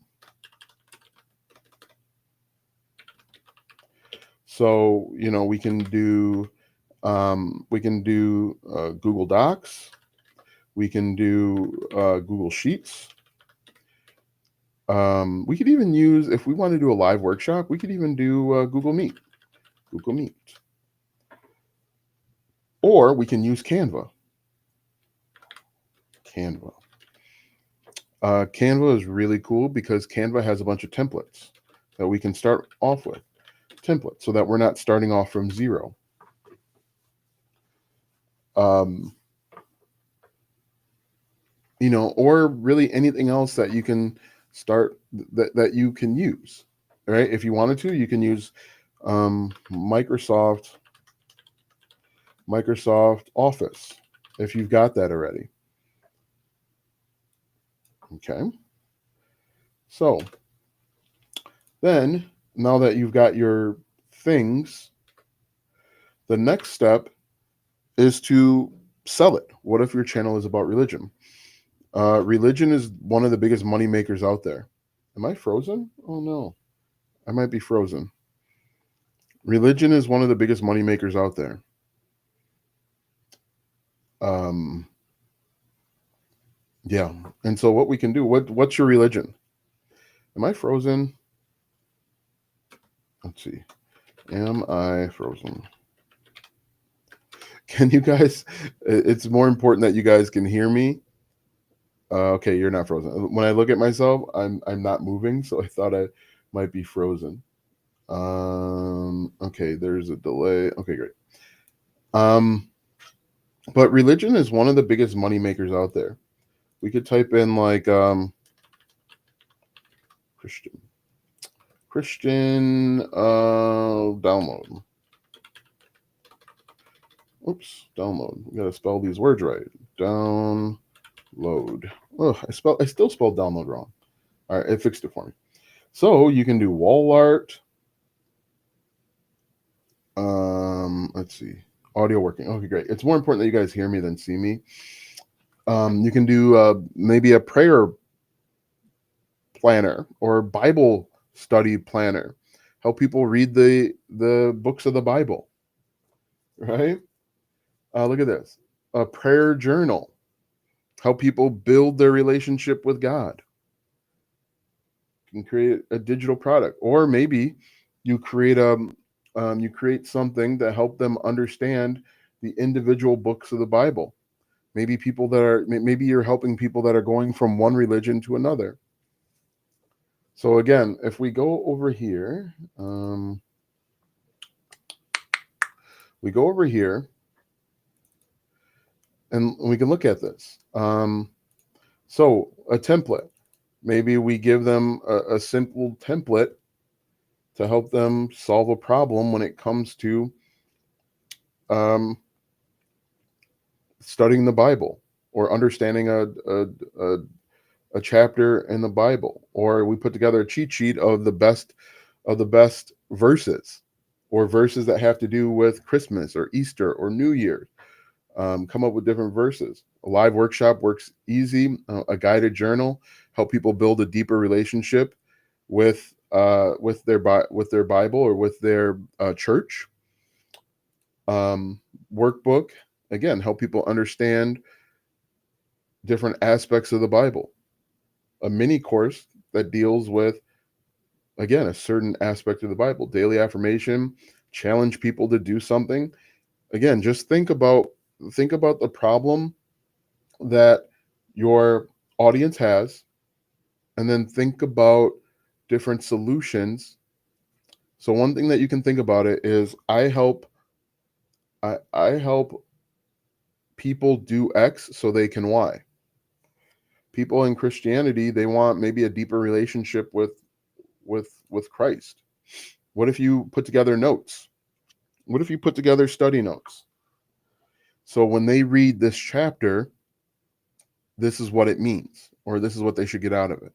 So, we can do Google Docs. We can do Google Sheets. We could even use, if we want to do a live workshop, we could even do Google Meet. Google Meet. Or we can use Canva. Canva. Canva is really cool because Canva has a bunch of templates that we can start off with. Templates, so that we're not starting off from zero. Um, or really anything else that you can start that you can use. Right? If you wanted to, you can use Microsoft Office if you've got that already. Okay. So then, now that you've got your things, the next step is to sell it. What if your channel is about religion? Religion is one of the biggest money makers out there. Am I frozen? Oh no, I might be frozen. Religion is one of the biggest money makers out there. Um, yeah, and so what we can do? What's your religion? Am I frozen? Let's see. Am I frozen? Can you guys? It's more important that you guys can hear me. Okay, you're not frozen. When I look at myself, I'm not moving, so I thought I might be frozen. Okay, there's a delay. Okay, great. Um, but religion is one of the biggest money makers out there. We could type in like Christian download. Oops, download. We gotta spell these words right. Download. Oh, I still spelled download wrong. All right, it fixed it for me. So you can do wall art. Let's see. Audio working. Okay, great. It's more important that you guys hear me than see me. You can do maybe a prayer planner or Bible study planner. Help people read the books of the Bible, right? Look at this. A prayer journal. Help people build their relationship with God. You can create a digital product, or maybe you create you create something to help them understand the individual books of the Bible. Maybe you're helping people that are going from one religion to another. So again, if we go over here, we go over here and we can look at this. So a template. Maybe we give them a simple template to help them solve a problem when it comes to um, studying the Bible or understanding a chapter in the Bible, or we put together a cheat sheet of the best verses, or verses that have to do with Christmas or Easter or New Year. Come up with different verses. A live workshop works easy. A guided journal help people build a deeper relationship with their Bible or with their church. Workbook, again, help people understand different aspects of the Bible. A mini course that deals with, again, a certain aspect of the Bible. Daily affirmation, challenge people to do something. Again, just think about the problem that your audience has, and then think about different solutions. So one thing that you can think about it is I help people do X so they can Y. People in Christianity, they want maybe a deeper relationship with Christ. What if you put together notes? What if you put together study notes? So when they read this chapter, this is what it means, or this is what they should get out of it.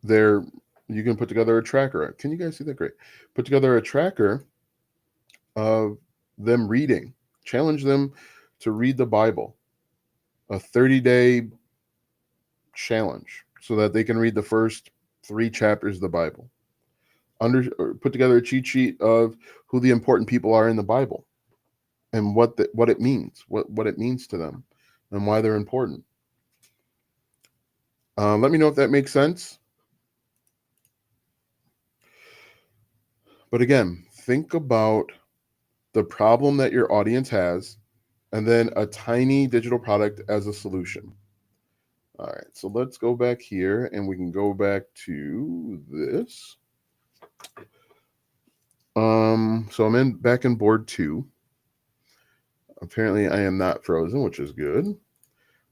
There, you can put together a tracker. Can you guys see that? Great. Put together a tracker of them reading. Challenge them to read the Bible. A 30-day challenge so that they can read the first 3 chapters of the Bible. Put together a cheat sheet of who the important people are in the Bible and what it means, what it means to them, and why they're important. Let me know if that makes sense. But again, think about the problem that your audience has, and then a tiny digital product as a solution. All right, so let's go back here and we can go back to this. So I'm back in board 2. Apparently I am not frozen, which is good.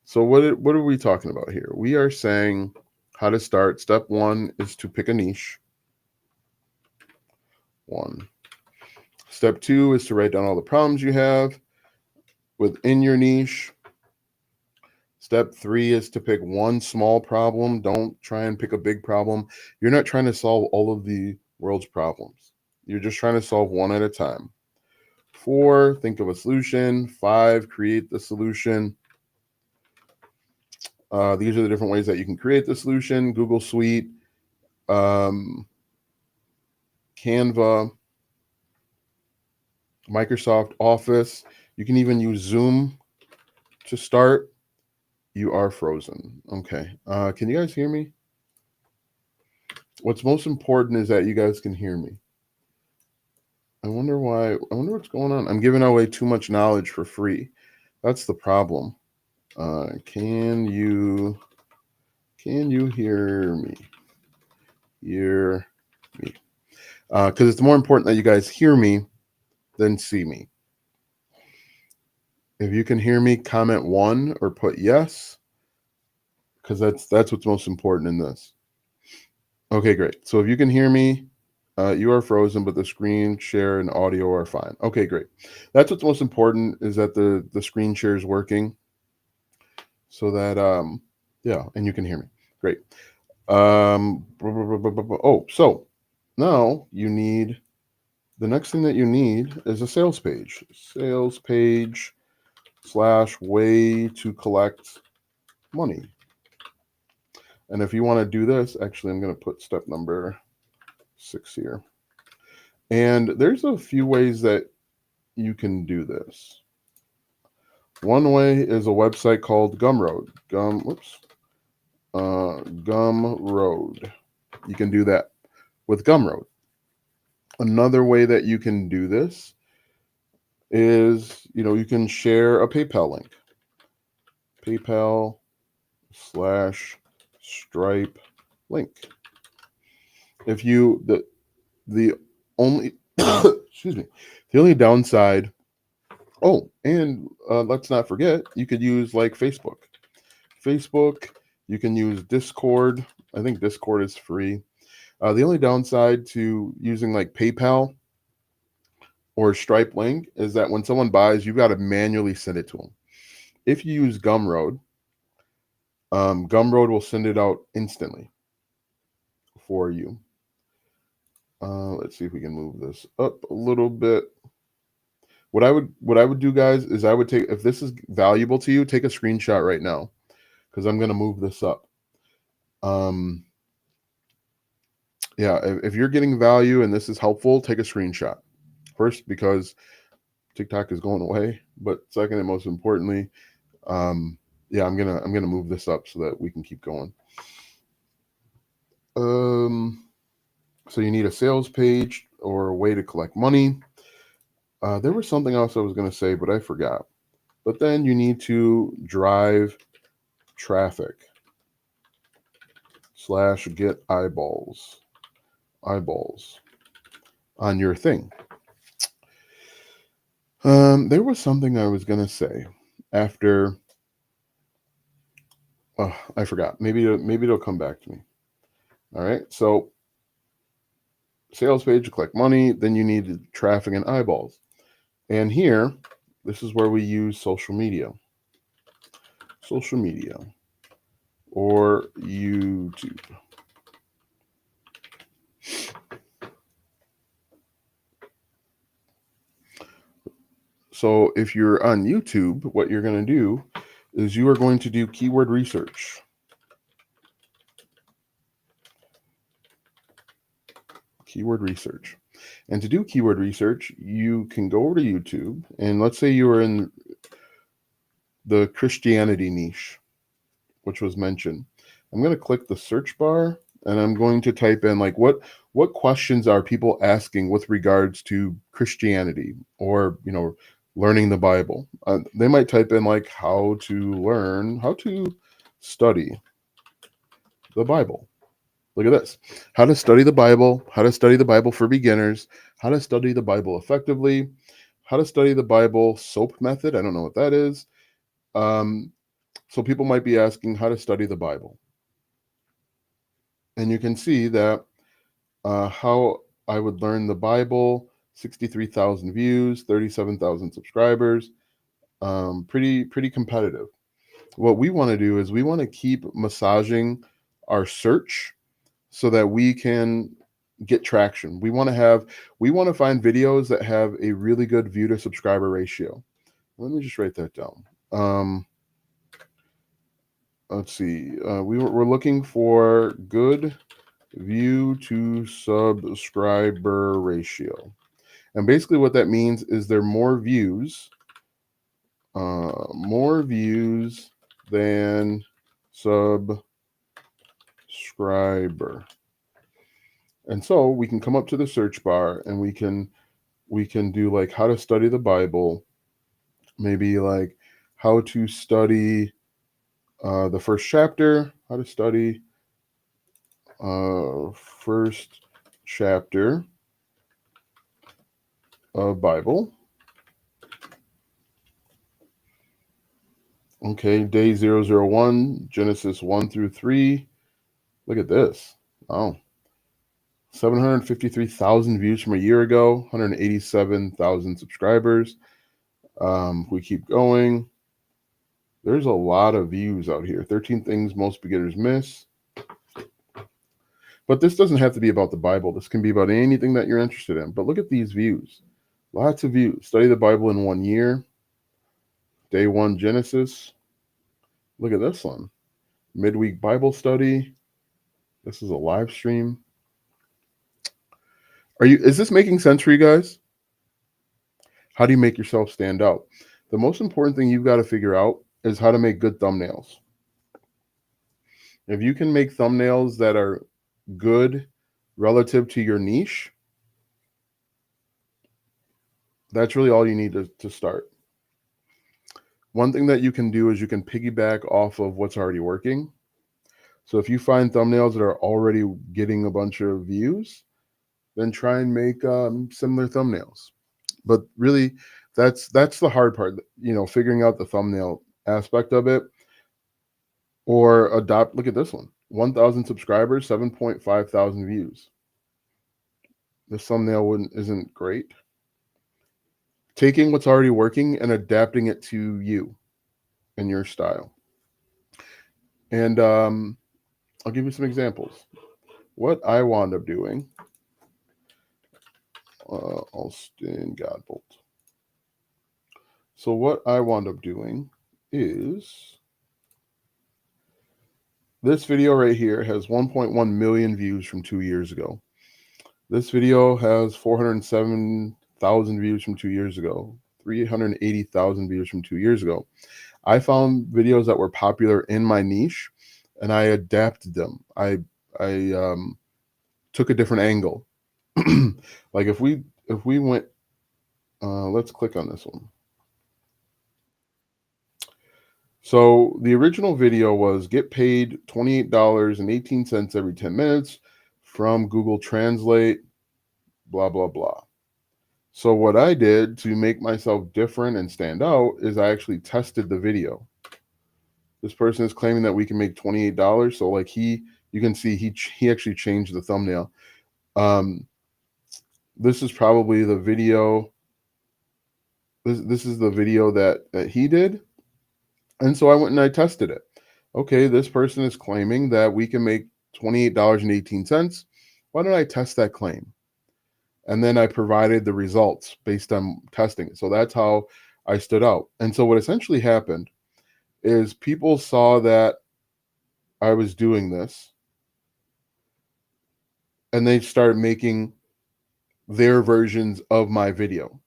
So what are we talking about here? We are saying how to start. Step 1 is to pick a niche. 1. Step 2 is to write down all the problems you have within your niche. Step 3 is to pick one small problem. Don't try and pick a big problem. You're not trying to solve all of the world's problems. You're just trying to solve one at a time. 4, think of a solution. 5, create the solution. These are the different ways that you can create the solution. Google Suite, Canva, Microsoft Office. You can even use Zoom to start. You are frozen. Okay. Can you guys hear me? What's most important is that you guys can hear me. I wonder why. I wonder what's going on. I'm giving away too much knowledge for free. That's the problem. Can you hear me? Hear me? Because it's more important that you guys hear me than see me. If you can hear me, comment 1 or put yes, because that's what's most important in this. Okay, great. So if you can hear me, You are frozen, but the screen share and audio are fine. Okay, great. That's what's most important, is that the screen share is working, so that yeah, and you can hear me. Great. Oh, so now you need, the next thing that you need is a sales page. Sales page slash way to collect money. And if you want to do this, actually, I'm going to put step number 6 here. And there's a few ways that you can do this. One way is a website called Gumroad. Gumroad. You can do that with Gumroad. Another way that you can do this is, you can share a PayPal link. PayPal slash Stripe link. If you the only excuse me, the only downside. Oh, and let's not forget, you could use like Facebook. Facebook. You can use Discord. I think Discord is free. The only downside to using like PayPal or Stripe link is that when someone buys, you've got to manually send it to them. If you use Gumroad, Gumroad will send it out instantly for you. Let's see if we can move this up a little bit. What I would do, guys, is I would take, if this is valuable to you, take a screenshot right now, because I'm going to move this up. Um, yeah, if you're getting value and this is helpful, take a screenshot. First, because TikTok is going away, but second and most importantly, yeah, I'm gonna move this up so that we can keep going. Um, so you need a sales page or a way to collect money. There was something else I was gonna say, but I forgot. But then you need to drive traffic slash get eyeballs on your thing. There was something I was gonna say after. Oh, I forgot. Maybe it'll come back to me. All right. So sales page to collect money. Then you need traffic and eyeballs. And here, this is where we use social media or YouTube. So if you're on YouTube, what you're going to do is you are going to do keyword research. Keyword research. And to do keyword research, you can go over to YouTube, and let's say you are in the Christianity niche, which was mentioned. I'm going to click the search bar, and I'm going to type in like what questions are people asking with regards to Christianity, or learning the Bible. They might type in like how to study the Bible. Look at this. How to study the Bible, how to study the Bible for beginners, how to study the Bible effectively, how to study the Bible SOAP method. I don't know what that is. So people might be asking how to study the Bible. And you can see that how I would learn the Bible, 63,000 views, 37,000 subscribers, pretty competitive. What we want to do is we want to keep massaging our search so that we can get traction. We want to find videos that have a really good view to subscriber ratio. Let me just write that down. Let's see. We're looking for good view to subscriber ratio. And basically what that means is there are more views than subscriber. And so we can come up to the search bar and we can do like how to study the Bible, maybe like how to study the first chapter, how to study first chapter of Bible. Okay, day 001, Genesis 1 through 3. Look at this. Oh, 753,000 views from a year ago, 187,000 subscribers. We keep going. There's a lot of views out here. 13 things most beginners miss. But this doesn't have to be about the Bible. This can be about anything that you're interested in. But look at these views. Lots of views. Study the Bible in 1 year. Day 1 Genesis. Look at this one. Midweek Bible study. This is a live stream. Is this making sense for you guys? How do you make yourself stand out? The most important thing you've got to figure out is how to make good thumbnails. If you can make thumbnails that are good relative to your niche, that's really all you need to start. One thing that you can do is you can piggyback off of what's already working. So if you find thumbnails that are already getting a bunch of views, then try and make similar thumbnails. But really, that's the hard part, figuring out the thumbnail aspect of it. Or look at this one, 1,000 subscribers, 7.5 thousand views. This thumbnail isn't great. Taking what's already working and adapting it to you and your style. And I'll give you some examples. What I wound up doing, Alston Godbolt. So what I wound up doing is this video right here has 1.1 million views from 2 years ago. This video has 407,000 views from 2 years ago, 380,000 views from 2 years ago. I found videos that were popular in my niche, and I adapted them. I took a different angle. Like if we went, let's click on this one. So the original video was get paid $28.18 every 10 minutes from Google Translate, blah, blah, blah. So what I did to make myself different and stand out is I actually tested the video. This person is claiming that we can make $28. So like you can see he actually changed the thumbnail. This is probably the video. This is the video that he did. And so I went and I tested it. Okay, this person is claiming that we can make $28.18. Why don't I test that claim? And then I provided the results based on testing it. So that's how I stood out. And so what essentially happened is people saw that I was doing this, and they started making their versions of my video.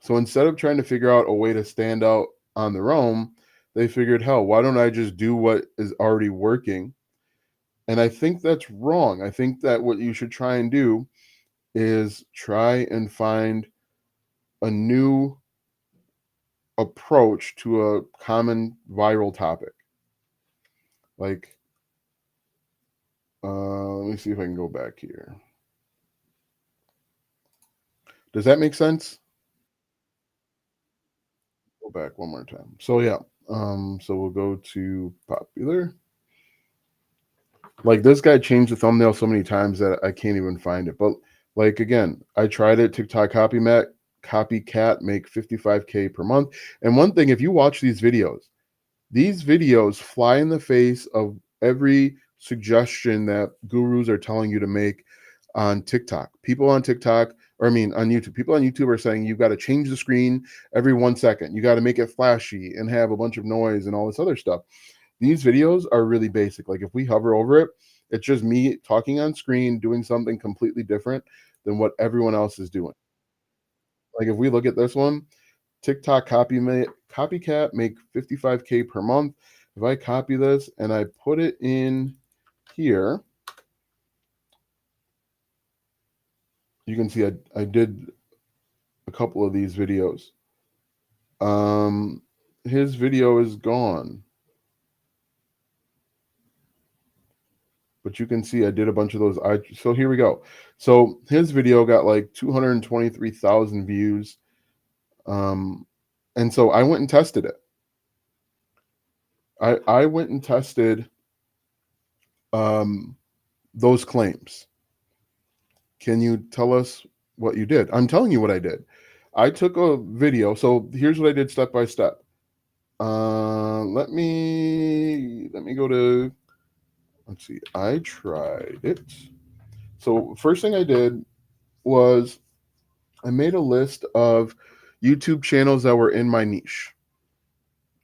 So instead of trying to figure out a way to stand out on their own, they figured, hell, why don't I just do what is already working? And I think that's wrong. I think that what you should try and do is try and find a new approach to a common viral topic. Like, let me see if I can go back here. Does that make sense? Go back one more time. So yeah, so we'll go to popular. Like this guy changed the thumbnail so many times that I can't even find it. But like again, I tried it. TikTok copycat make 55K per month. And one thing, if you watch these videos fly in the face of every suggestion that gurus are telling you to make on TikTok. People on TikTok, or I mean on YouTube, people on YouTube are saying you've got to change the screen every 1 second. You got to make it flashy and have a bunch of noise and all this other stuff. These videos are really basic. Like if we hover over it, it's just me talking on screen, doing something completely different than what everyone else is doing. Like if we look at this one, TikTok copycat make 55K per month. If I copy this and I put it in here, you can see I did a couple of these videos. His video is gone. But you can see I did a bunch of those. So here we go. So his video got like 223,000 views. And so I went and tested it. I went and tested those claims. Can you tell us what you did? I'm telling you what I did. I took a video. So here's what I did step by step. Let me go to, let's see. I tried it. So first thing I did was I made a list of YouTube channels that were in my niche,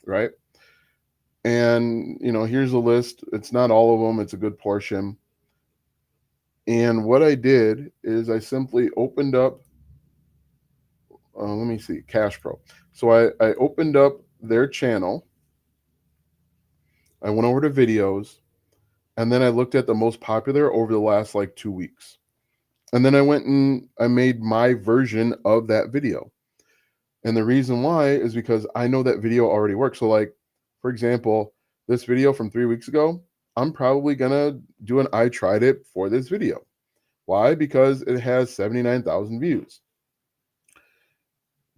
right? And here's a list. It's not all of them. It's a good portion. And what I did is I simply opened up. Let me see, Cash Pro. So I opened up their channel. I went over to videos, and then I looked at the most popular over the last like 2 weeks. And then I went and I made my version of that video. And the reason why is because I know that video already works. So, like, for example, this video from 3 weeks ago, I'm probably gonna do an I tried it for this video. Why? Because it has 79,000 views.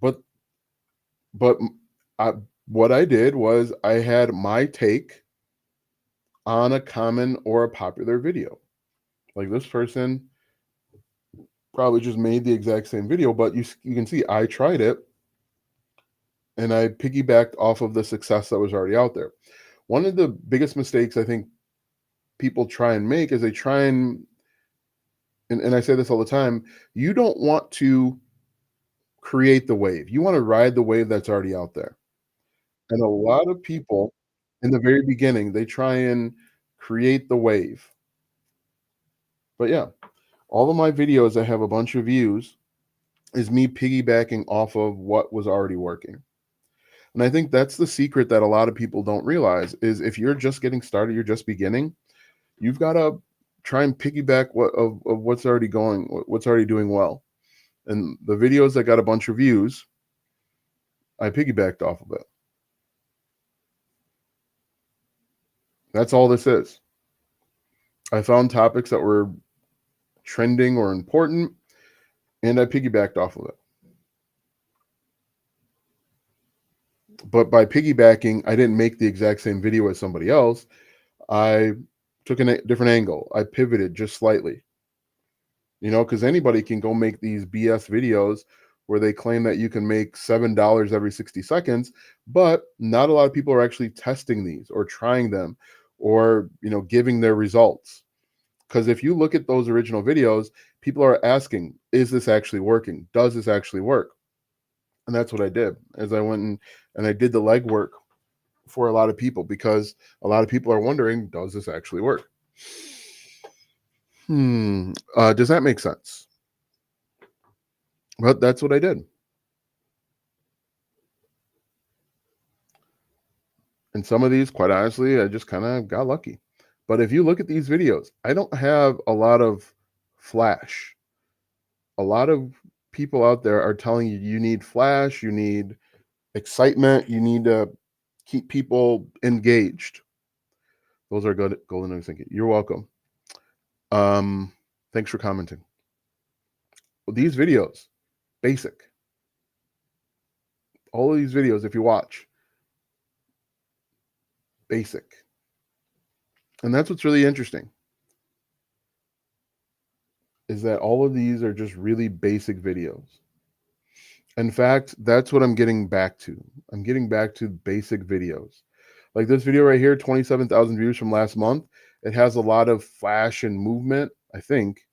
But but I, what I did was I had my take on a common or a popular video. Like this person probably just made the exact same video, but you can see I tried it and I piggybacked off of the success that was already out there. One of the biggest mistakes I think people try and make is they try and I say this all the time, you don't want to create the wave. You want to ride the wave that's already out there. And a lot of people in the very beginning, they try and create the wave. But yeah, all of my videos that have a bunch of views is me piggybacking off of what was already working. And I think that's the secret that a lot of people don't realize is if you're just getting started, you're just beginning, you've got to try and piggyback of what's already what's already doing well. And the videos that got a bunch of views, I piggybacked off of it. That's all this is. I found topics that were trending or important, and I piggybacked off of it. But by piggybacking, I didn't make the exact same video as somebody else. I took a different angle. I pivoted just slightly. Because anybody can go make these BS videos where they claim that you can make $7 every 60 seconds, but not a lot of people are actually testing these or trying them or, giving their results. Because if you look at those original videos, people are asking, is this actually working? Does this actually work? And that's what I did as I went and I did the legwork for a lot of people because a lot of people are wondering, does this actually work? Does that make sense? But that's what I did. And some of these, quite honestly, I just kind of got lucky. But if you look at these videos, I don't have a lot of flash. A lot of people out there are telling you you need flash, you need excitement, you need to keep people engaged. Those are good golden nuggets. Thank you. You're welcome. Thanks for commenting. Well, these videos, basic. All of these videos, if you watch, basic. And that's what's really interesting. Is that all of these are just really basic videos. In fact, that's what I'm getting back to. I'm getting back to basic videos. Like this video right here, 27,000 views from last month. It has a lot of flash and movement, I think.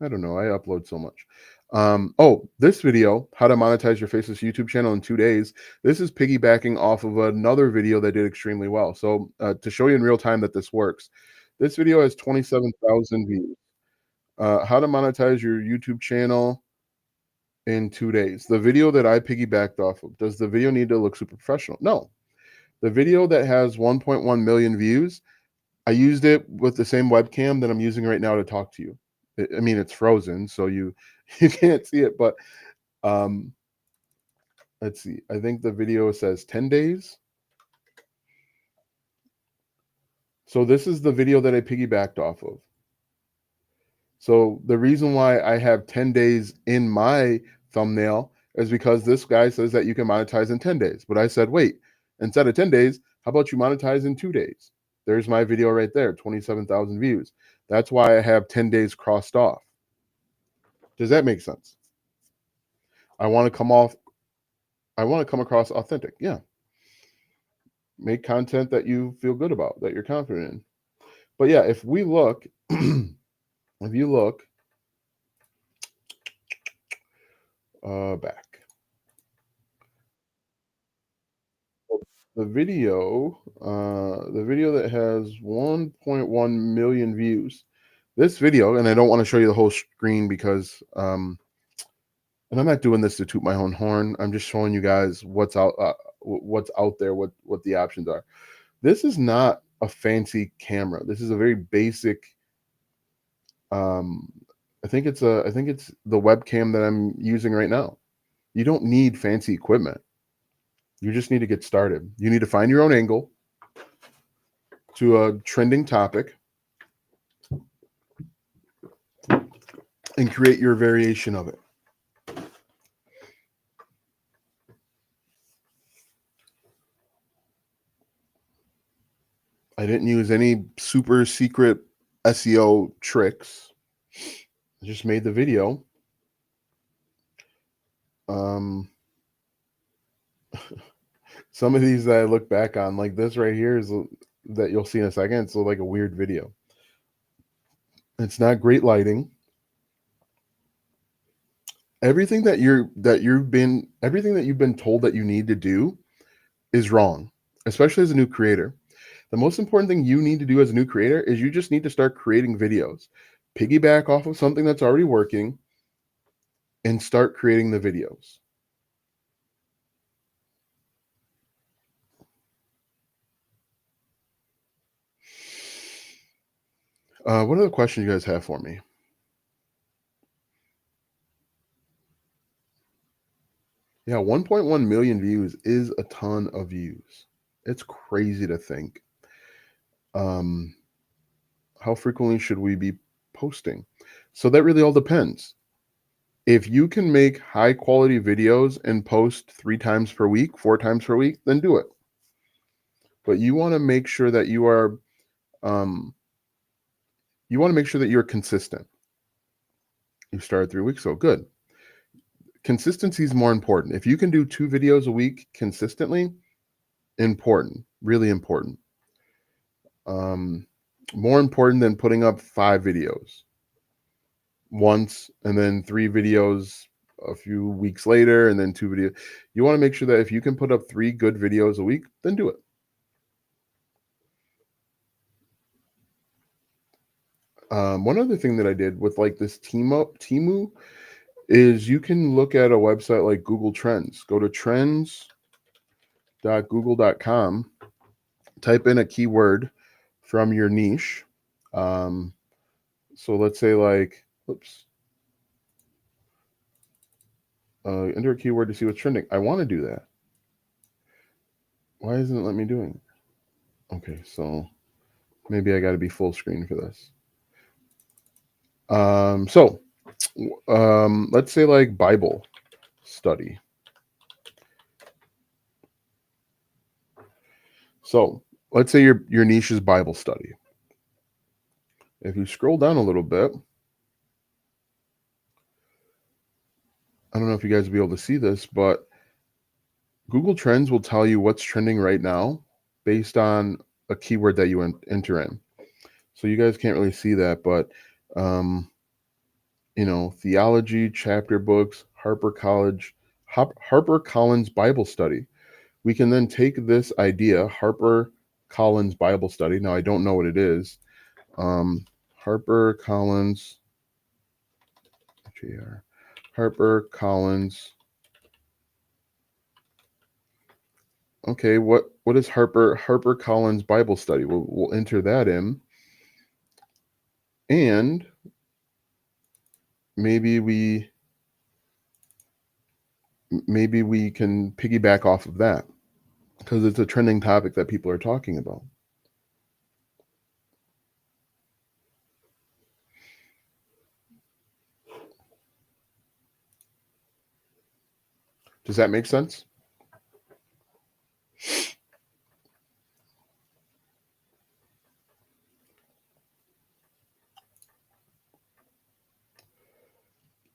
I don't know. I upload so much. This video, how to monetize your faceless YouTube channel in 2 days. This is piggybacking off of another video that did extremely well. So to show you in real time that this works, this video has 27,000 views. How to monetize your YouTube channel in 2 days. The video that I piggybacked off of, does the video need to look super professional? No. The video that has 1.1 million views, I used it with the same webcam that I'm using right now to talk to you. I mean, it's frozen, so you can't see it, but um, let's see. I think the video says 10 days. So this is the video that I piggybacked off of. So the reason why I have 10 days in my thumbnail is because this guy says that you can monetize in 10 days. But I said, wait, instead of 10 days, how about you monetize in 2 days? There's my video right there, 27,000 views. That's why I have 10 days crossed off. Does that make sense? I want to come off I want to come across authentic. Yeah. Make content that you feel good about, that you're confident in. But yeah, if we look if you look back, the video that has 1.1 million views. This video, and I don't want to show you the whole screen because and I'm not doing this to toot my own horn. I'm just showing you guys what's out there, what the options are. This is not a fancy camera. This is a very basic. Um, I think it's the webcam that I'm using right now. You don't need fancy equipment. You just need to get started. You need to find your own angle to a trending topic and create your variation of it. I didn't use any super secret SEO tricks. I just made the video. Um, some of these that I look back on, like this right here, is that you'll see in a second. It's like a weird video. It's not great lighting. Everything that everything that you've been told that you need to do is wrong, especially as a new creator. The most important thing you need to do as a new creator is you just need to start creating videos. Piggyback off of something that's already working and start creating the videos. What other questions you guys have for me? Yeah, 1.1 million views is a ton of views. It's crazy to think. Um, how frequently should we be posting? So that really all depends. If you can make high quality videos and post 3 times per week, 4 times per week, then do it. But um, you want to make sure that you're consistent. You started 3 weeks ago, good. Consistency is more important. If you can do 2 videos a week consistently, important, really important. Um, more important than putting up 5 videos once and then 3 videos a few weeks later and then 2 videos. You want to make sure that if you can put up 3 good videos a week, then do it. One other thing that I did with like this Timu is you can look at a website like Google Trends. Go to trends.google.com, type in a keyword from your niche. So let's say like, enter a keyword to see what's trending. I want to do that. Why isn't it letting me doing it? Okay, so maybe I got to be full screen for this. Let's say like Bible study. So let's say your niche is Bible study. If you scroll down a little bit, I don't know if you guys will be able to see this, but Google Trends will tell you what's trending right now based on a keyword that you enter in. So you guys can't really see that, but theology, chapter books, Harper Collins Bible study. We can then take this idea, Harper Collins Bible study. Now I don't know what it is. Harper Collins, Harper Collins. Okay, what is Harper Collins Bible study? We'll enter that in, and maybe we can piggyback off of that because it's a trending topic that people are talking about. Does that make sense?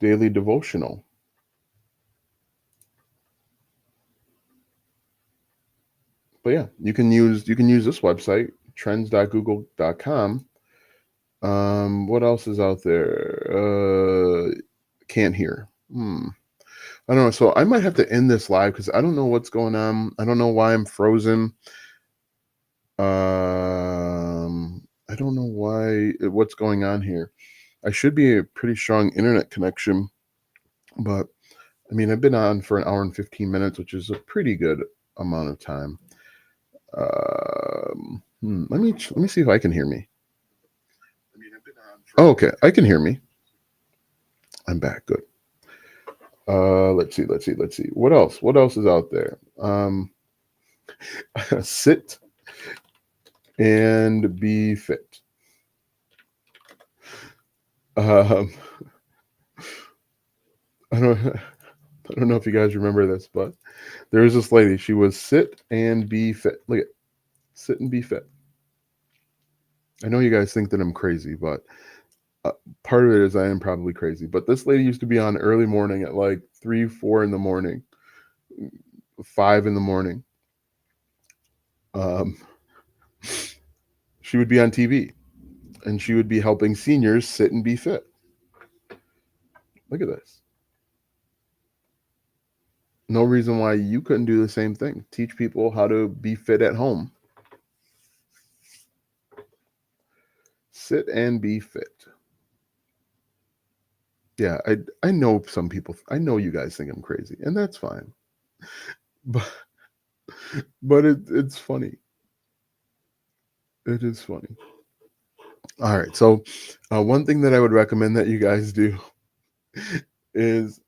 daily devotional. But yeah, you can use this website, trends.google.com. What else is out there? Can't hear. I don't know. So I might have to end this live because I don't know what's going on. I don't know why I'm frozen. I don't know what's going on here. I should be a pretty strong internet connection, but I mean, I've been on for an hour and 15 minutes, which is a pretty good amount of time. Let me see if I can hear me. Oh, okay, I can hear me. I'm back. Good. Let's see. What else? What else is out there? Sit and be fit. Um, I don't. I don't know if you guys remember this, but there was this lady. She was sit and be fit. Look at sit and be fit. I know you guys think that I'm crazy, but uh, part of it is I am probably crazy. But this lady used to be on early morning at like 3, 4 in the morning, 5 in the morning. Um, she would be on TV and she would be helping seniors sit and be fit. Look at this. No reason why you couldn't do the same thing. Teach people how to be fit at home. Sit and be fit. Yeah, I know some people. I know you guys think I'm crazy, and that's fine. But it's funny. It is funny. All right. So, one thing that I would recommend that you guys do is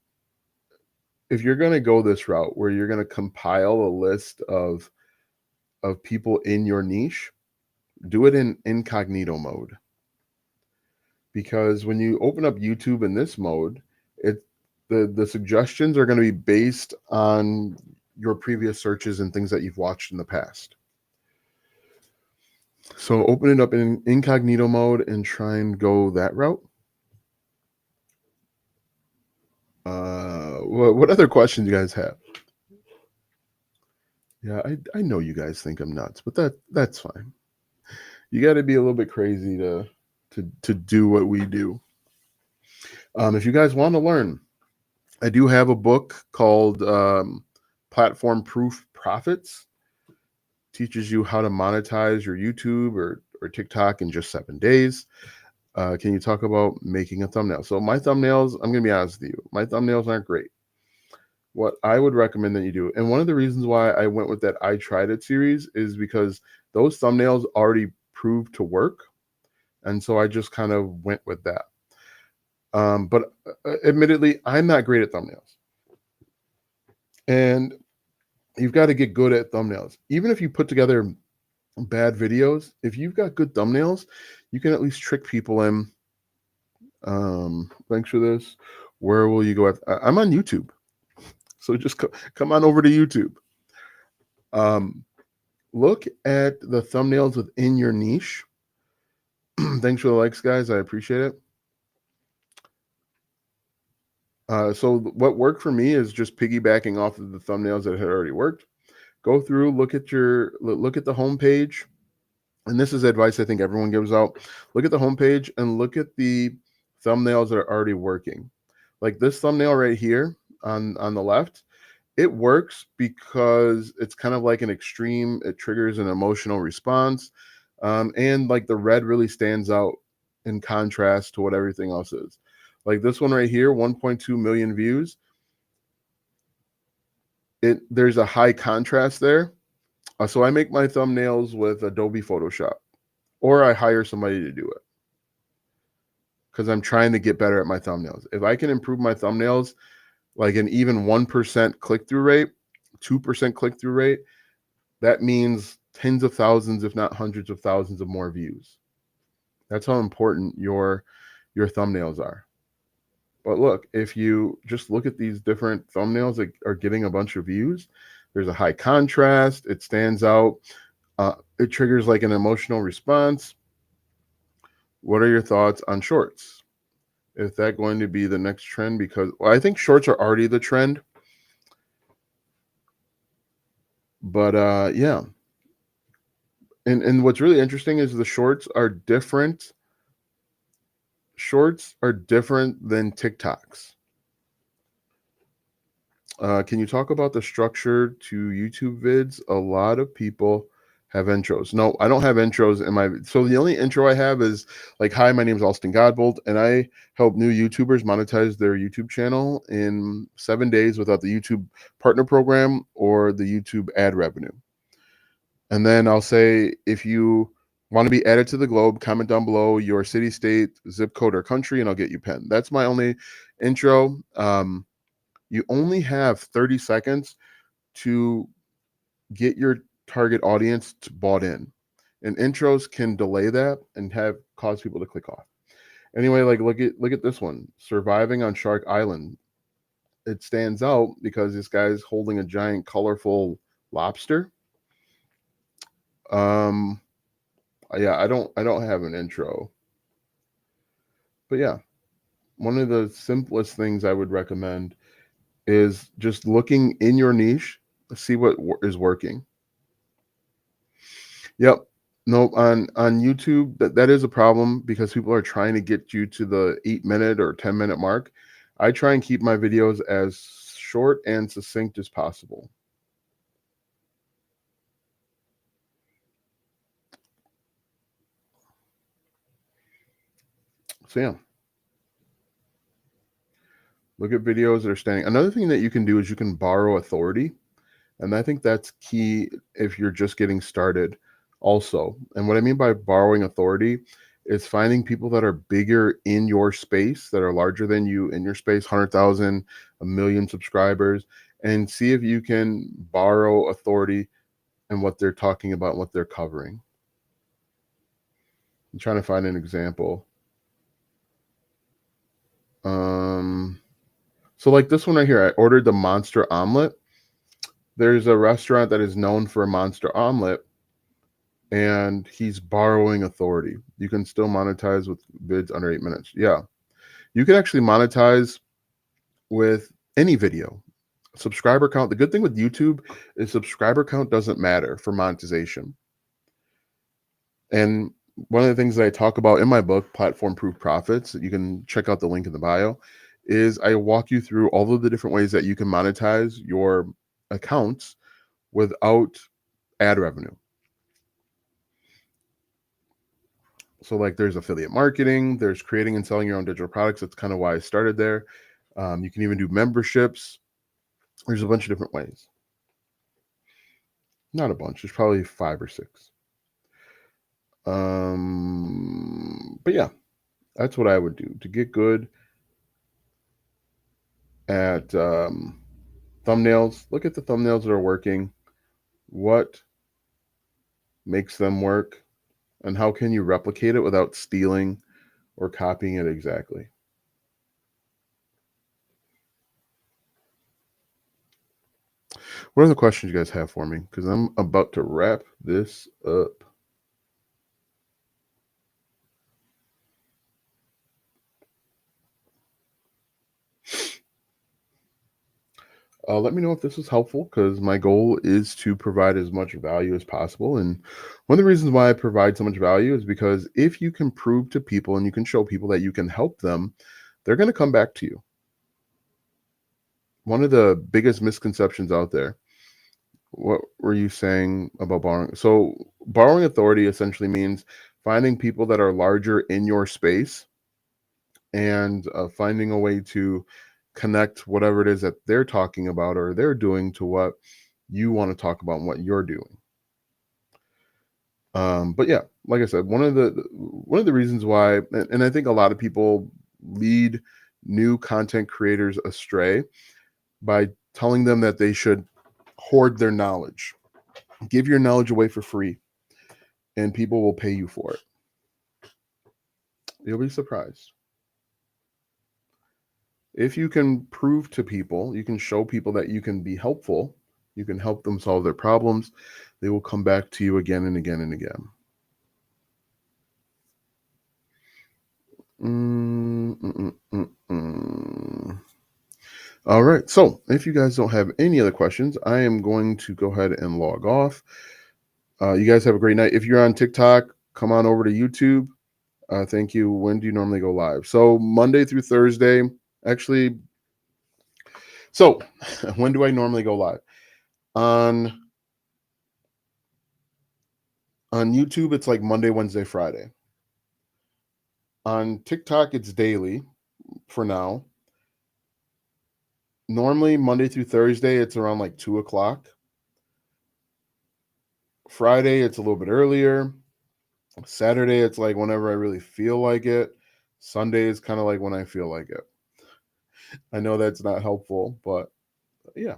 if you're going to go this route where you're going to compile a list of people in your niche, do it in incognito mode. Because when you open up YouTube in this mode, it the suggestions are going to be based on your previous searches and things that you've watched in the past. So open it up in incognito mode and try and go that route. What other questions you guys have? Yeah, I know you guys think I'm nuts, but that's fine. You got to be a little bit crazy to do what we do. If you guys want to learn, I do have a book called Platform Proof Profits. Teaches you how to monetize your YouTube or TikTok in just 7 days. Can you talk about making a thumbnail? So my thumbnails, I'm going to be honest with you, my thumbnails aren't great. What I would recommend that you do, and one of the reasons why I went with that I Tried It series is because those thumbnails already proved to work. And so I just kind of went with that. But admittedly, I'm not great at thumbnails. And you've got to get good at thumbnails. Even if you put together bad videos, if you've got good thumbnails, you can at least trick people in. Thanks for this. Where will you go? I'm on YouTube. So just come on over to YouTube. Look at the thumbnails within your niche. Thanks for the likes, guys. I appreciate it. So what worked for me is just piggybacking off of the thumbnails that had already worked. Go through, look at the homepage, and this is advice I think everyone gives out. Look at the homepage and look at the thumbnails that are already working. Like this thumbnail right here on the left, it works because it's kind of like an extreme. It triggers an emotional response, and like the red really stands out in contrast to what everything else is. Like this one right here, 1.2 million views. There's a high contrast there. So I make my thumbnails with Adobe Photoshop, or I hire somebody to do it because I'm trying to get better at my thumbnails. If I can improve my thumbnails, like an even 1% click through rate, 2% click through rate, that means tens of thousands, if not hundreds of thousands of more views. That's how important your thumbnails are. But look, if you just look at these different thumbnails that are getting a bunch of views, there's a high contrast. It stands out. It triggers like an emotional response. What are your thoughts on shorts? Is that going to be the next trend? Because well, I think shorts are already the trend, but yeah. And what's really interesting is the shorts are different. Shorts are different than TikToks. Can you talk about the structure to YouTube vids? A lot of people have intros. No, I don't have intros in my. So the only intro I have is like, "Hi, my name is Austin Godbold, and I help new YouTubers monetize their YouTube channel in 7 days without the YouTube Partner Program or the YouTube ad revenue." And then I'll say, if you want to be added to the globe, comment down below your city, state, zip code, or country, and I'll get you pinned. That's my only intro. You only have 30 seconds to get your target audience to bought in. And intros can delay that and have cause people to click off. Anyway, like look at this one. Surviving on Shark Island. It stands out because this guy's holding a giant colorful lobster. Um yeah, I don't have an intro. But yeah, one of the simplest things I would recommend is just looking in your niche, see what is working. Yep. No, on YouTube, that is a problem because people are trying to get you to the 8 minute or 10 minute mark. I try and keep my videos as short and succinct as possible. So yeah, look at videos that are standing. Another thing that you can do is you can borrow authority. And I think that's key if you're just getting started also. And what I mean by borrowing authority is finding people that are bigger in your space, that are larger than you in your space, 100,000, a million subscribers, and see if you can borrow authority and what they're talking about and what they're covering. I'm trying to find an example. Um, so like this one right here, I ordered the monster omelet. There's a restaurant that is known for a monster omelet, and he's borrowing authority. You can still monetize with vids under 8 minutes. Yeah. You can actually monetize with any video. Subscriber count. The good thing with YouTube is subscriber count doesn't matter for monetization. And one of the things that I talk about in my book, Platform Proof Profits, you can check out the link in the bio, is I walk you through all of the different ways that you can monetize your accounts without ad revenue. So like there's affiliate marketing, there's creating and selling your own digital products. That's kind of why I started there. You can even do memberships. There's a bunch of different ways. Not a bunch. There's probably 5 or 6. But yeah, that's what I would do to get good at thumbnails. Look at the thumbnails that are working. What makes them work, and how can you replicate it without stealing or copying it exactly? What are the questions you guys have for me? Because I'm about to wrap this up. Let me know if this was helpful because my goal is to provide as much value as possible. And one of the reasons why I provide so much value is because if you can prove to people and you can show people that you can help them, they're going to come back to you. One of the biggest misconceptions out there. What were you saying about borrowing? So, borrowing authority essentially means finding people that are larger in your space and finding a way to connect whatever it is that they're talking about or they're doing to what you want to talk about and what you're doing. But yeah, like I said, one of the reasons why, and I think a lot of people lead new content creators astray by telling them that they should hoard their knowledge, give your knowledge away for free, and people will pay you for it. You'll be surprised. If you can prove to people, you can show people that you can be helpful, you can help them solve their problems, they will come back to you again and again and again. All right. So if you guys don't have any other questions, I am going to go ahead and log off. You guys have a great night. If you're on TikTok, come on over to YouTube. Thank you. When do you normally go live? So Monday through Thursday. Actually, so when do I normally go live? On on YouTube, it's like Monday, Wednesday, Friday. On TikTok, it's daily for now. Normally Monday through Thursday, it's around like 2 o'clock. Friday, it's a little bit earlier. Saturday, it's like whenever I really feel like it. Sunday is kind of like when I feel like it. I know that's not helpful, but yeah.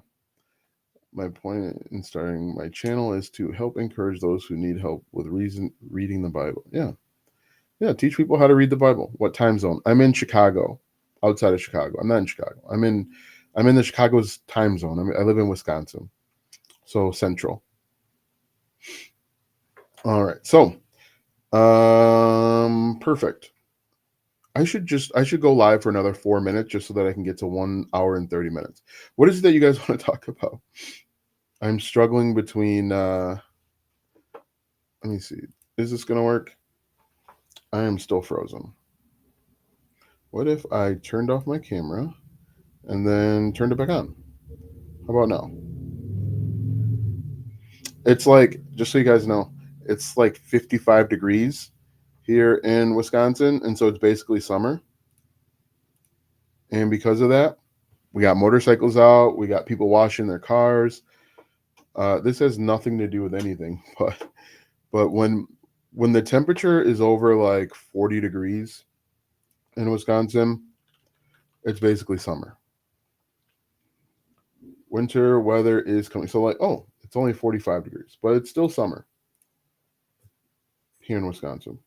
My point in starting my channel is to help encourage those who need help with reading the Bible. Yeah. Yeah. Teach people how to read the Bible. What time zone? I'm in Chicago, outside of Chicago. I'm not in Chicago. I'm in the Chicago's time zone. I live in Wisconsin. So central. All right. So, perfect. I should go live for another 4 minutes just so that I can get to 1 hour and 30 minutes. What is it that you guys want to talk about? I'm struggling between let me see. Is this gonna work? I am still frozen. What if I turned off my camera and then turned it back on? How about now? It's like, just so you guys know, it's like 55 degrees here in Wisconsin, and so it's basically summer. And because of that, we got motorcycles out, we got people washing their cars. This has nothing to do with anything, but when the temperature is over like 40 degrees in Wisconsin, it's basically summer. Winter weather is coming. So like, oh, it's only 45 degrees, but it's still summer here in Wisconsin.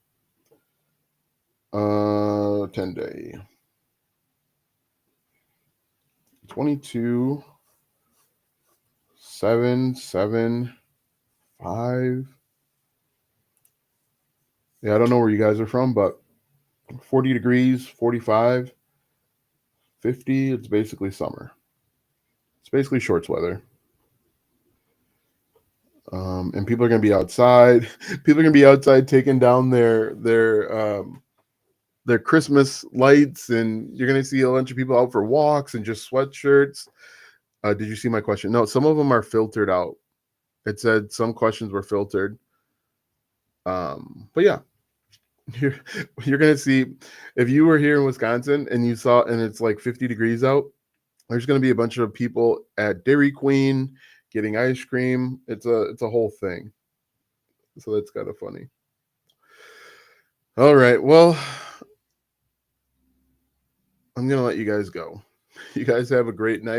10 day. 22 7 7 5. Yeah, I don't know where you guys are from, but 40 degrees, 45, 50, it's basically summer. It's basically shorts weather. And people are gonna be outside. People are gonna be outside taking down their Christmas lights, and you're gonna see a bunch of people out for walks and just sweatshirts. Did you see my question? No, some of them are filtered out. It said some questions were filtered. But yeah, you're you're gonna see if you were here in Wisconsin and you saw and it's like 50 degrees out. There's gonna be a bunch of people at Dairy Queen getting ice cream. It's a whole thing. So that's kind of funny. All right. Well, I'm gonna let you guys go. You guys have a great night.